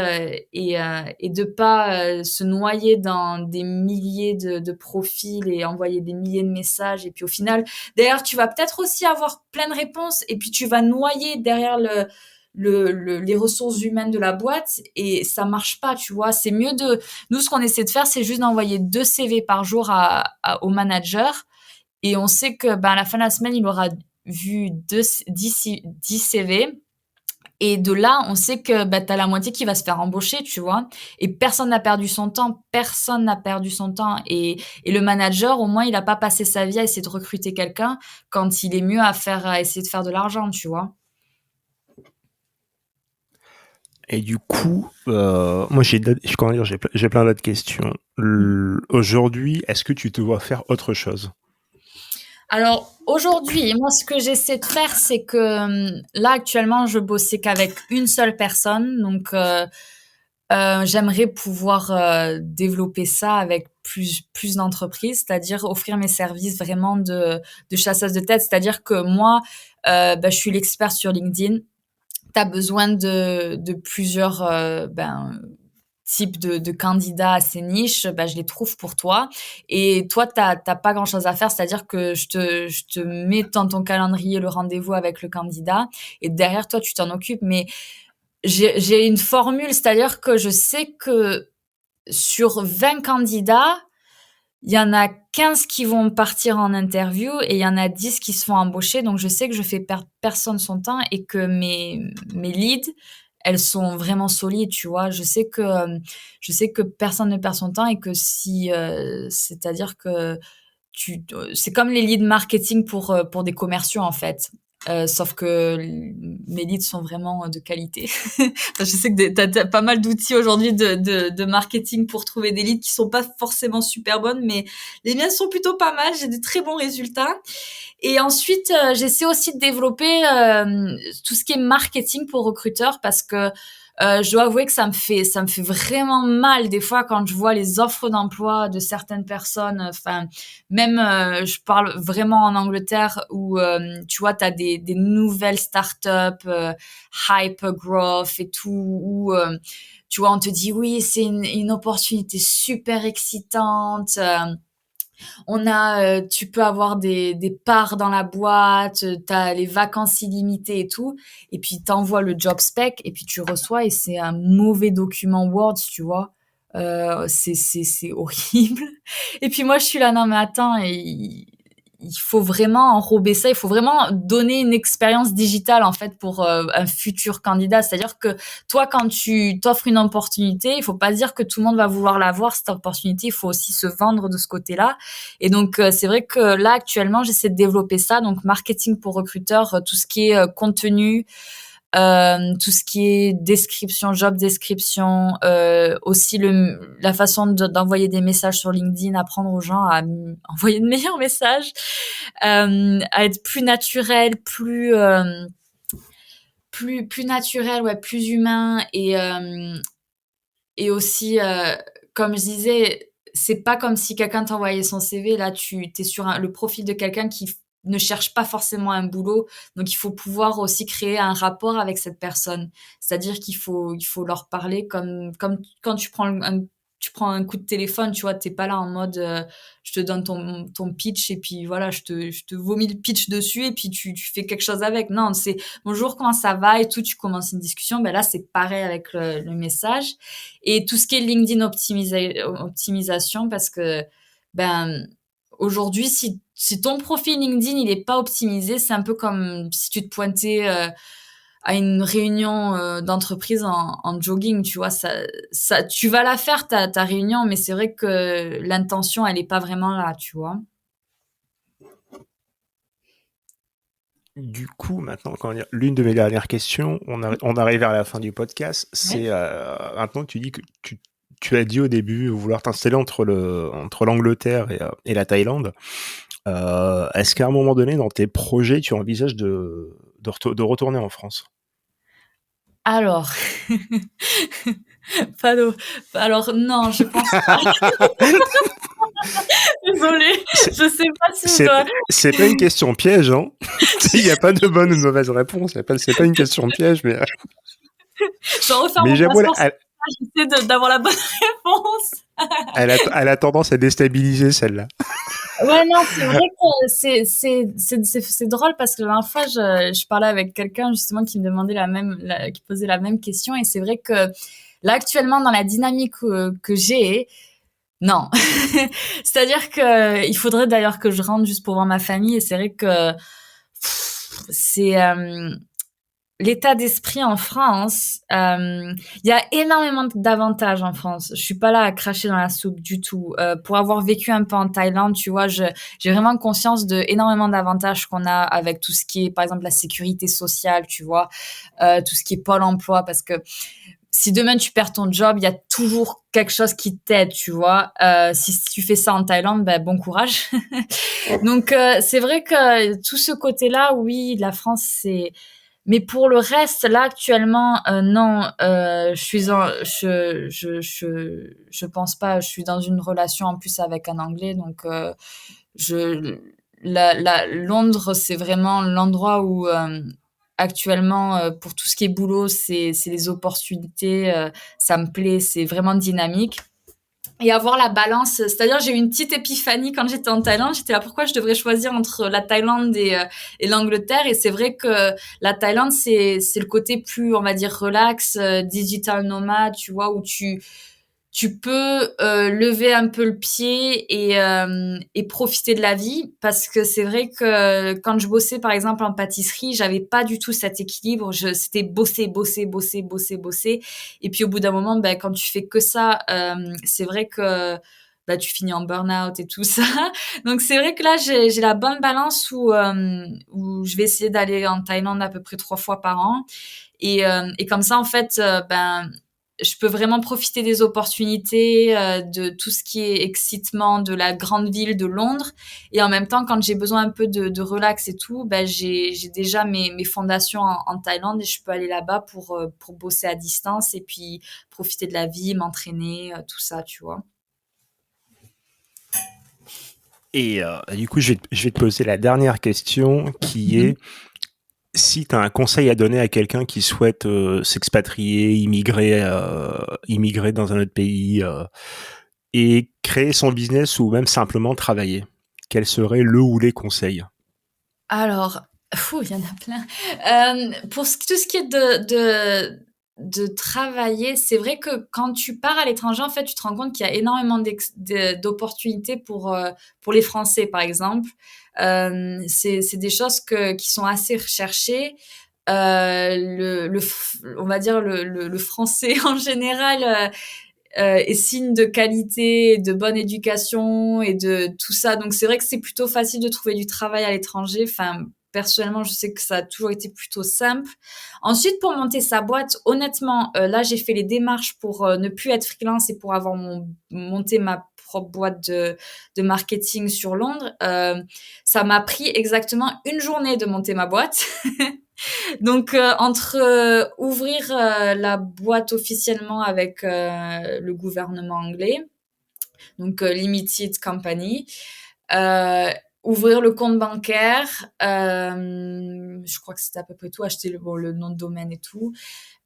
et de pas se noyer dans des milliers de profils et envoyer des milliers de messages. Et puis au final, d'ailleurs, tu vas peut-être aussi avoir plein de réponses et puis tu vas noyer derrière les ressources humaines de la boîte et ça marche pas, tu vois. C'est mieux nous, ce qu'on essaie de faire, c'est juste d'envoyer 2 CV par jour au manager. Et on sait que à la fin de la semaine, il aura vu 10 CV. Et de là, on sait que tu as la moitié qui va se faire embaucher, tu vois. Et personne n'a perdu son temps. Personne n'a perdu son temps. Et le manager, au moins, il n'a pas passé sa vie à essayer de recruter quelqu'un quand il est mieux à essayer de faire de l'argent, tu vois. Et du coup, moi j'ai plein d'autres questions. Aujourd'hui, est-ce que tu te vois faire autre chose? Alors aujourd'hui, moi ce que j'essaie de faire, c'est que là actuellement, je bossais qu'avec une seule personne, donc j'aimerais pouvoir développer ça avec plus d'entreprises, c'est-à-dire offrir mes services vraiment de chasseuse de tête, c'est-à-dire que moi, je suis l'expert sur LinkedIn. Tu as besoin de plusieurs types de candidats assez niches, je les trouve pour toi. Et toi, t'as pas grand-chose à faire, c'est-à-dire que je te mets dans ton calendrier le rendez-vous avec le candidat et derrière toi, tu t'en occupes. Mais j'ai une formule, c'est-à-dire que je sais que sur 20 candidats, il y en a 15 qui vont partir en interview et il y en a 10 qui se font embaucher. Donc, je sais que je fais perdre personne son temps et que mes leads, elles sont vraiment solides, tu vois. Je sais que personne ne perd son temps et que c'est-à-dire que c'est comme les leads marketing pour des commerciaux, en fait. Sauf que mes leads sont vraiment de qualité. Je sais que t'as pas mal d'outils aujourd'hui de marketing pour trouver des leads qui sont pas forcément super bonnes, mais les miennes sont plutôt pas mal. J'ai des très bons résultats. Et ensuite, j'essaie aussi de développer tout ce qui est marketing pour recruteurs parce que je dois avouer que ça me fait vraiment mal des fois quand je vois les offres d'emploi de certaines personnes. Enfin, même je parle vraiment en Angleterre où tu vois, t'as des nouvelles startups, hype growth et tout, où tu vois, on te dit oui, c'est une opportunité super excitante. Tu peux avoir des parts dans la boîte, t'as les vacances illimitées et tout. Et puis, t'envoies le job spec et puis tu reçois et c'est un mauvais document Word, tu vois. C'est horrible. Et puis moi, je suis là, non, mais attends, il faut vraiment enrober ça, il faut vraiment donner une expérience digitale en fait pour un futur candidat. C'est-à-dire que toi, quand tu t'offres une opportunité, il faut pas dire que tout le monde va vouloir l'avoir cette opportunité. Il faut aussi se vendre de ce côté-là. Et donc c'est vrai que là actuellement, j'essaie de développer ça. Donc marketing pour recruteurs, tout ce qui est contenu. Tout ce qui est description, job description, aussi la façon d'envoyer des messages sur LinkedIn, apprendre aux gens à envoyer de meilleurs messages, à être plus naturel, plus naturel, ouais, plus humain et aussi, comme je disais, c'est pas comme si quelqu'un t'envoyait son CV. Là, t'es sur le profil de quelqu'un qui ne cherche pas forcément un boulot. Donc, il faut pouvoir aussi créer un rapport avec cette personne. C'est-à-dire il faut leur parler comme quand tu prends un coup de téléphone, tu vois, t'es pas là en mode, je te donne ton pitch et puis voilà, je te vomis le pitch dessus et puis tu fais quelque chose avec. Non, c'est bonjour, comment ça va et tout, tu commences une discussion. Ben là, c'est pareil avec le message. Et tout ce qui est LinkedIn optimisation, parce que ben aujourd'hui, si ton profil LinkedIn il est pas optimisé, c'est un peu comme si tu te pointais à une réunion d'entreprise en jogging, tu vois. Tu vas la faire ta réunion, mais c'est vrai que l'intention elle est pas vraiment là, tu vois. Du coup, maintenant, comment dire, l'une de mes dernières questions, on arrive vers la fin du podcast, c'est maintenant tu dis que tu as dit au début vouloir t'installer entre l'Angleterre et la Thaïlande. Est-ce qu'à un moment donné, dans tes projets, tu envisages de retourner en France? Alors, pas de... Alors non, je pense pas. Désolée, je sais pas si je dois... C'est pas une question piège, hein. Il n'y a pas de bonne ou de mauvaise réponse. C'est pas une question piège, mais. Je vais refaire mon j'avoue, passeport, j'essaie d'avoir la bonne réponse. elle a tendance à déstabiliser celle-là. Ouais, non, c'est vrai que c'est drôle parce que la dernière fois, je parlais avec quelqu'un justement qui me demandait qui posait la même question et c'est vrai que là, actuellement, dans la dynamique que j'ai, non. C'est-à-dire que il faudrait d'ailleurs que je rentre juste pour voir ma famille et c'est vrai que c'est l'état d'esprit en France. Il y a énormément d'avantages en France. Je suis pas là à cracher dans la soupe du tout. Pour avoir vécu un peu en Thaïlande, tu vois, j'ai vraiment conscience de énormément d'avantages qu'on a avec tout ce qui est, par exemple, la sécurité sociale, tu vois, tout ce qui est Pôle emploi, parce que si demain tu perds ton job, il y a toujours quelque chose qui t'aide, tu vois. Si tu fais ça en Thaïlande, ben bon courage. Donc c'est vrai que tout ce côté-là, oui, la France, c'est. Mais pour le reste, là actuellement, non. Je pense pas. Je suis dans une relation en plus avec un Anglais, donc je Londres, c'est vraiment l'endroit où actuellement, pour tout ce qui est boulot, c'est les opportunités, ça me plaît, c'est vraiment dynamique. Et avoir la balance, c'est-à-dire j'ai eu une petite épiphanie quand j'étais en Thaïlande. J'étais là, pourquoi je devrais choisir entre la Thaïlande et l'Angleterre? Et c'est vrai que la Thaïlande, c'est le côté plus, on va dire, relax, digital nomade, tu vois, où tu peux lever un peu le pied et profiter de la vie parce que c'est vrai que quand je bossais par exemple en pâtisserie, j'avais pas du tout cet équilibre. C'était bosser et puis au bout d'un moment, ben quand tu fais que ça, c'est vrai que bah, tu finis en burn-out et tout ça. Donc c'est vrai que là j'ai la bonne balance où je vais essayer d'aller en Thaïlande à peu près 3 fois par an et comme ça en fait ben je peux vraiment profiter des opportunités, de tout ce qui est excitement de la grande ville de Londres. Et en même temps, quand j'ai besoin un peu de relax et tout, ben j'ai déjà mes fondations en Thaïlande et je peux aller là-bas pour bosser à distance et puis profiter de la vie, m'entraîner, tout ça, tu vois. Et du coup, je vais te poser la dernière question qui est si tu as un conseil à donner à quelqu'un qui souhaite s'expatrier, immigrer dans un autre pays, et créer son business ou même simplement travailler? Quels seraient le ou les conseils? Alors, il y en a plein. Pour tout ce qui est de travailler, c'est vrai que quand tu pars à l'étranger, en fait, tu te rends compte qu'il y a énormément d'opportunités pour les Français, par exemple. C'est des choses qui sont assez recherchées. On va dire le français en général est signe de qualité, de bonne éducation et de tout ça. Donc c'est vrai que c'est plutôt facile de trouver du travail à l'étranger. Enfin, personnellement, je sais que ça a toujours été plutôt simple. Ensuite, pour monter sa boîte, honnêtement, là, j'ai fait les démarches pour ne plus être freelance et pour avoir monté ma propre boîte de marketing sur Londres. Ça m'a pris exactement une journée de monter ma boîte. Donc, entre ouvrir la boîte officiellement avec le gouvernement anglais, donc Limited Company, euh, ouvrir le compte bancaire, je crois que c'était à peu près tout, acheter le nom de domaine et tout.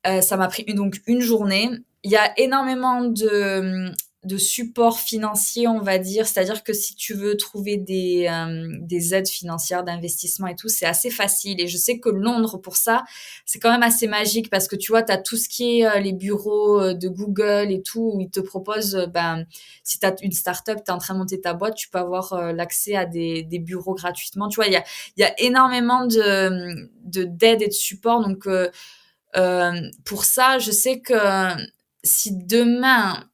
Ça m'a pris donc une journée. Il y a énormément de support financier, on va dire. C'est-à-dire que si tu veux trouver des aides financières d'investissement et tout, c'est assez facile. Et je sais que Londres, pour ça, c'est quand même assez magique parce que tu vois, tu as tout ce qui est les bureaux de Google et tout, où ils te proposent, si tu as une startup, tu es en train de monter ta boîte, tu peux avoir l'accès à des bureaux gratuitement. Tu vois, il y a énormément d'aide et de support. Donc, pour ça, je sais que si demain,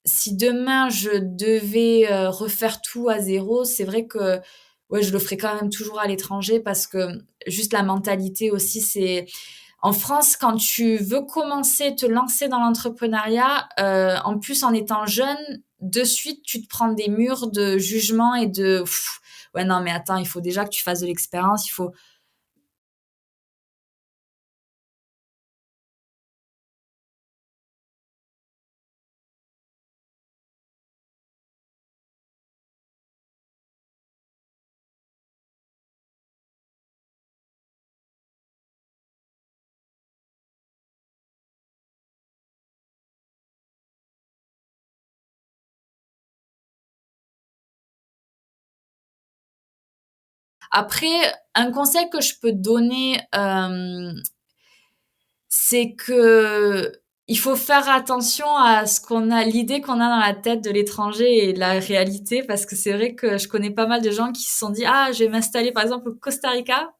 si demain je devais refaire tout à zéro, c'est vrai que ouais, je le ferais quand même toujours à l'étranger parce que juste la mentalité aussi, c'est en France, quand tu veux commencer, te lancer dans l'entrepreneuriat, en plus en étant jeune, de suite tu te prends des murs de jugement et de ouais non mais attends, il faut déjà que tu fasses de l'expérience, il faut Après, un conseil que je peux donner, c'est que il faut faire attention à l'idée qu'on a dans la tête de l'étranger et la réalité, parce que c'est vrai que je connais pas mal de gens qui se sont dit, ah, je vais m'installer par exemple au Costa Rica,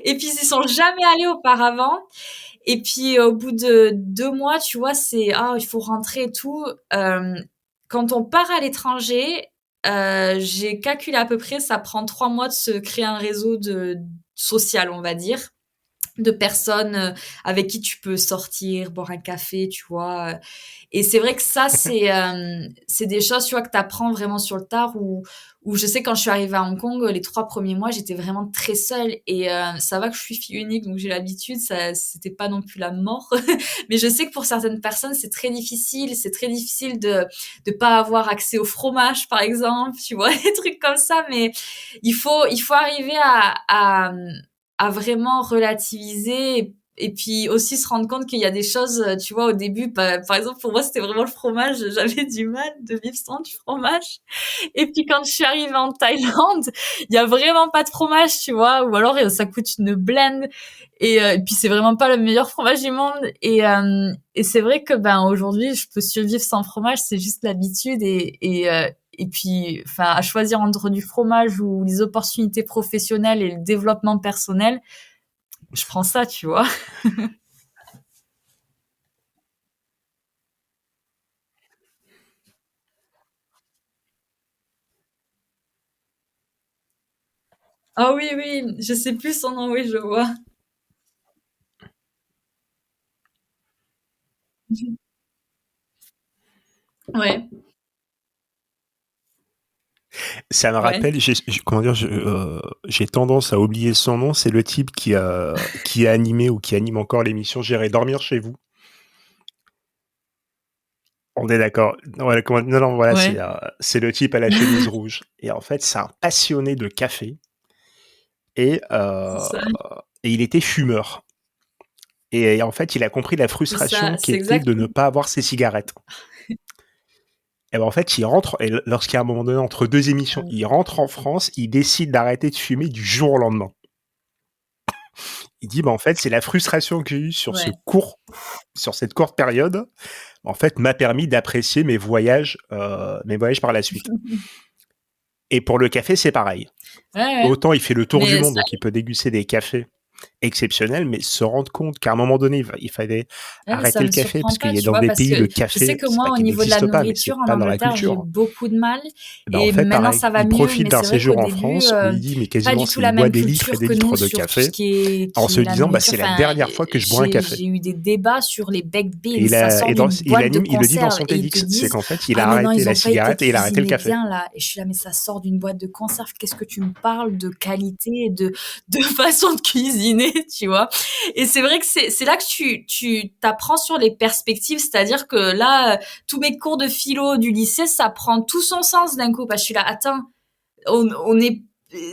et puis ils sont jamais allés auparavant. Et puis au bout de 2 mois, tu vois, c'est ah, il faut rentrer et tout. Quand on part à l'étranger, j'ai calculé à peu près, ça prend 3 mois de se créer un réseau de social, on va dire, de personnes avec qui tu peux sortir, boire un café, tu vois. Et c'est vrai que ça, c'est des choses, tu vois, que tu apprends vraiment sur le tard. Où je sais, quand je suis arrivée à Hong Kong, les 3 premiers mois, j'étais vraiment très seule. Et ça va que je suis fille unique, donc j'ai l'habitude, ça, c'était pas non plus la mort. Mais je sais que pour certaines personnes, c'est très difficile. C'est très difficile de pas avoir accès au fromage, par exemple, tu vois, des trucs comme ça. Mais il faut arriver à vraiment relativiser et puis aussi se rendre compte qu'il y a des choses, tu vois, au début, par exemple, pour moi, c'était vraiment le fromage. J'avais du mal de vivre sans du fromage. Et puis quand je suis arrivée en Thaïlande, il y a vraiment pas de fromage, tu vois, ou alors ça coûte une blende. Et puis c'est vraiment pas le meilleur fromage du monde. Et c'est vrai que aujourd'hui, je peux survivre sans fromage, c'est juste l'habitude et puis, enfin, à choisir entre du fromage ou les opportunités professionnelles et le développement personnel, je prends ça, tu vois. Ah oui, oui, je sais plus son nom, oui, je vois. Ouais, Ça me ouais, rappelle, comment dire, j'ai tendance à oublier son nom. C'est le type qui a animé ou qui anime encore l'émission J'irai dormir chez vous. On est d'accord. Non, voilà, non, non, voilà, ouais. c'est le type à la chemise rouge. Et en fait, c'est un passionné de café et, C'est euh, ça, et il était fumeur. Et en fait, il a compris la c'est ça, frustration qui c'est était de ne exactement. pas avoir ses cigarettes. Et ben en fait, il rentre, et lorsqu'à un moment donné, entre deux émissions, il rentre en France, il décide d'arrêter de fumer du jour au lendemain. Il dit, bah, en fait, c'est la frustration que j'ai eue sur sur cette courte période, en fait, m'a permis d'apprécier mes voyages par la suite. Et pour le café, c'est pareil. Ouais. Autant il fait le tour du monde, donc il peut déguster des cafés exceptionnels, mais se rendre compte qu'à un moment donné, il fallait arrêter le café, parce qu'il y a dans des pays, le café, je sais que moi, au niveau de la nourriture, en Angleterre, j'ai beaucoup de mal. Et maintenant, ça va mieux, profite mais d'un c'est vrai séjour qu'au en début, France où il dit, mais pas quasiment, du tout c'est la il boit même des litres et culture des que nous litres de sur tout café, ce qui est en se la disant, bah, nourriture. c'est la dernière fois que je bois un café. J'ai eu des débats sur les baked beans, Et ça sort d'une boîte de il le dit dans conserve son et ils te TEDx, c'est disent qu'en fait, il a ah mais non, arrêté ils la ont pas été cigarette et il a arrêté le cuisinés café. bien là. Et je suis là, mais ça sort d'une boîte de conserve, qu'est-ce que tu me parles de qualité, de façon de cuisiner, tu vois. Et c'est vrai que c'est là que tu t'apprends sur les perspectives, c'est-à-dire que là, tous mes cours de philo du lycée, ça prend tout son sens d'un coup, parce que je suis là, attends, on est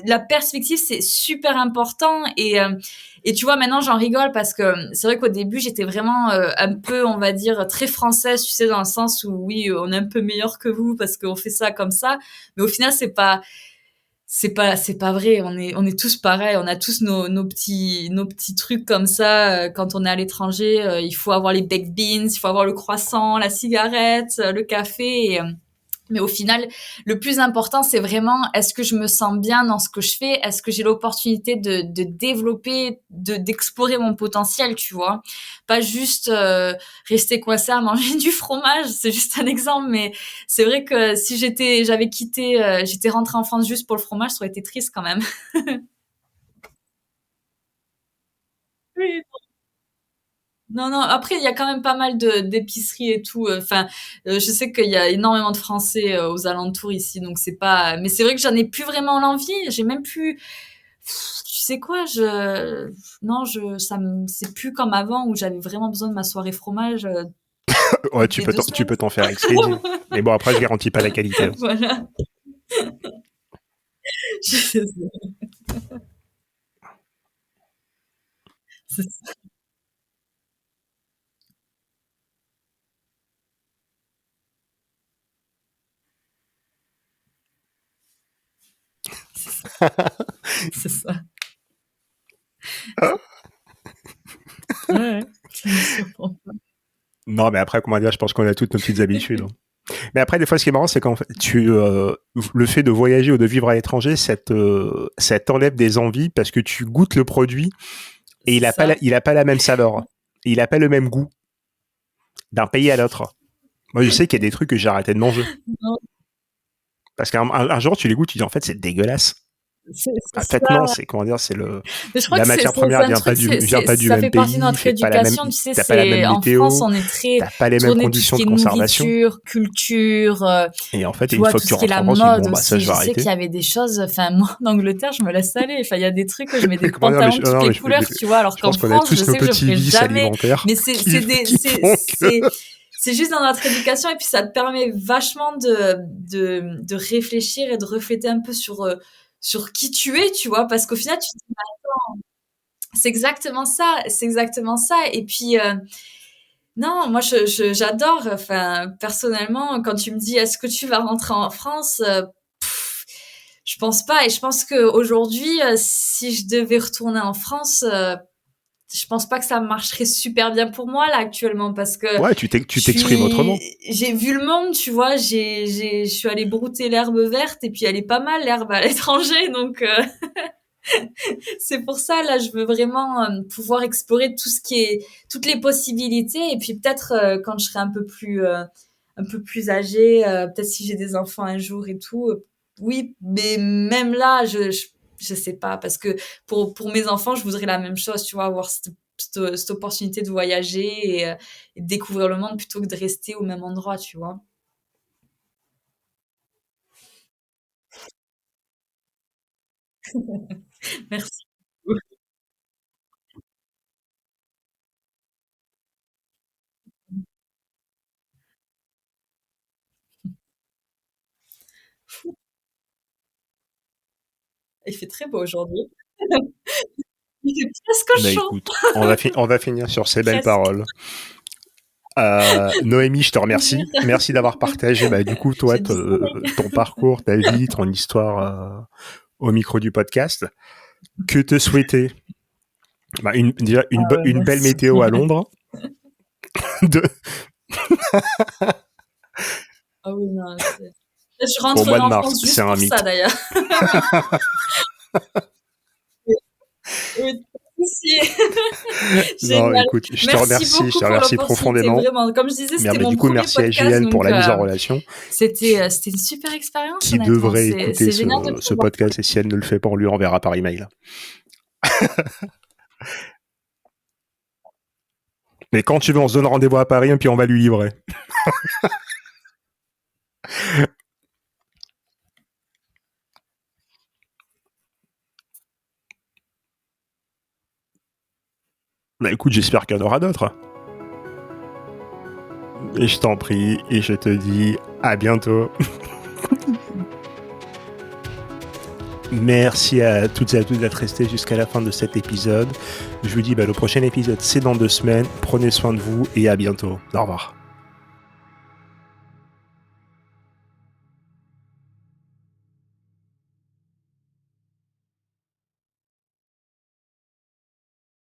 la perspective, c'est super important. Et tu vois, maintenant j'en rigole parce que c'est vrai qu'au début j'étais vraiment un peu, on va dire, très française, tu sais, dans le sens où oui, on est un peu meilleur que vous parce qu'on fait ça comme ça, mais au final c'est pas vrai. On est tous pareils. On a tous nos petits trucs comme ça. Quand on est à l'étranger, il faut avoir les baked beans, il faut avoir le croissant, la cigarette, le café. Mais au final, le plus important, c'est vraiment, est-ce que je me sens bien dans ce que je fais? Est-ce que j'ai l'opportunité de développer, d'explorer mon potentiel, tu vois? Pas juste rester coincé à manger du fromage, c'est juste un exemple, mais c'est vrai que si j'étais rentrée en France juste pour le fromage, ça aurait été triste quand même. Oui. Non, non. Après, il y a quand même pas mal d'épiceries et tout. Enfin, je sais qu'il y a énormément de Français aux alentours ici, donc c'est pas. Mais c'est vrai que j'en ai plus vraiment l'envie. J'ai même plus. Tu sais quoi, non, c'est plus comme avant où j'avais vraiment besoin de ma soirée fromage Ouais, toutes les 2 tu semaines. peux t'en faire expédier. Mais bon, après, je garantis pas la qualité, hein. Voilà. Je sais. C'est ça. C'est ça. Ouais, ouais. Ça me surprend pas. Non, mais après, comment dire, je pense qu'on a toutes nos petites habitudes, hein. Mais après, des fois, ce qui est marrant, c'est qu'en fait, le fait de voyager ou de vivre à l'étranger, ça t'enlève des envies parce que tu goûtes le produit et C'est ça. il a pas la même saveur. Il a pas le même goût d'un pays à l'autre. Moi, je sais qu'il y a des trucs que j'ai arrêté de manger. Non, Parce qu'un jour, tu les goûtes, tu dis, en fait, c'est dégueulasse. c'est En fait, ça. non, c'est, comment dire, Mais je crois la que matière c'est première un truc, vient pas du ça même fait partie de pays, notre fait pas la même, éducation. Tu sais, t'as pas la même en France, météo, on est très t'as pas les mêmes tourné tout ce conditions qui de est conservation. nourriture, culture, Et en fait, tu une vois, fois tout que tu ce qui est rentres la en France, tu dis, mode bon, bah, ça, aussi. je vais Je sais qu'il arrêter. y avait des choses, enfin, moi, en Angleterre, je me laisse aller. Enfin, il y a des trucs que je mets des Comment dire, pantalons de toutes les couleurs, tu vois, alors je qu'en pense qu'on a France, je tous nos sais que je petits ferais vices jamais. alimentaires Mais qui font que... c'est juste dans notre éducation et puis ça te permet vachement de réfléchir et de refléter un peu sur qui tu es, tu vois, parce qu'au final, tu te dis, c'est exactement ça, c'est exactement ça. Et puis, non, moi, j'adore. Enfin, personnellement, quand tu me dis, est-ce que tu vas rentrer en France? Je pense pas. Et je pense qu'aujourd'hui, si je devais retourner en France, je pense pas que ça marcherait super bien pour moi là actuellement parce que Ouais, tu t'exprimes autrement. j'ai vu le monde, tu vois. Je suis allée brouter l'herbe verte et puis elle est pas mal l'herbe à l'étranger, donc. C'est pour ça, là, je veux vraiment pouvoir explorer tout ce qui est, toutes les possibilités. Et puis peut-être quand je serai un peu plus âgée, peut-être si j'ai des enfants un jour et tout, oui, mais même là, je sais pas, parce que pour mes enfants, je voudrais la même chose, tu vois, avoir cette opportunité de voyager et de découvrir le monde plutôt que de rester au même endroit, tu vois. Merci. Il fait très beau aujourd'hui. Il fait presque Bah chaud, écoute, on va finir sur ces belles presque. paroles. Noémie, je te remercie. Merci d'avoir partagé, du coup, toi, J'ai dit ça. ton parcours, ta vie, ton histoire au micro du podcast. Que te souhaiter déjà une belle Merci. météo à Londres. Ah oui, non, je Au rentrerai mois de en mars, France c'est juste un pour mythe. ça, d'ailleurs. Oui, pas de souci. Non, Génial. écoute, je te Merci remercie beaucoup pour l'opportunité, profondément. vraiment. Comme je disais, c'était mon Du coup, premier merci à podcast, JN pour donc la mise en relation, c'était une super expérience, qui honnêtement. devrait écouter C'est génial de ce pouvoir. podcast, et si elle ne le fait pas, on lui enverra par email. Mais quand tu veux, on se donne rendez-vous à Paris, et puis on va lui livrer. Écoute, j'espère qu'il y en aura d'autres. Et je t'en prie, et je te dis à bientôt. Merci à toutes et à tous d'être restés jusqu'à la fin de cet épisode. Je vous dis, le prochain épisode, c'est dans 2 semaines. Prenez soin de vous et à bientôt. Au revoir.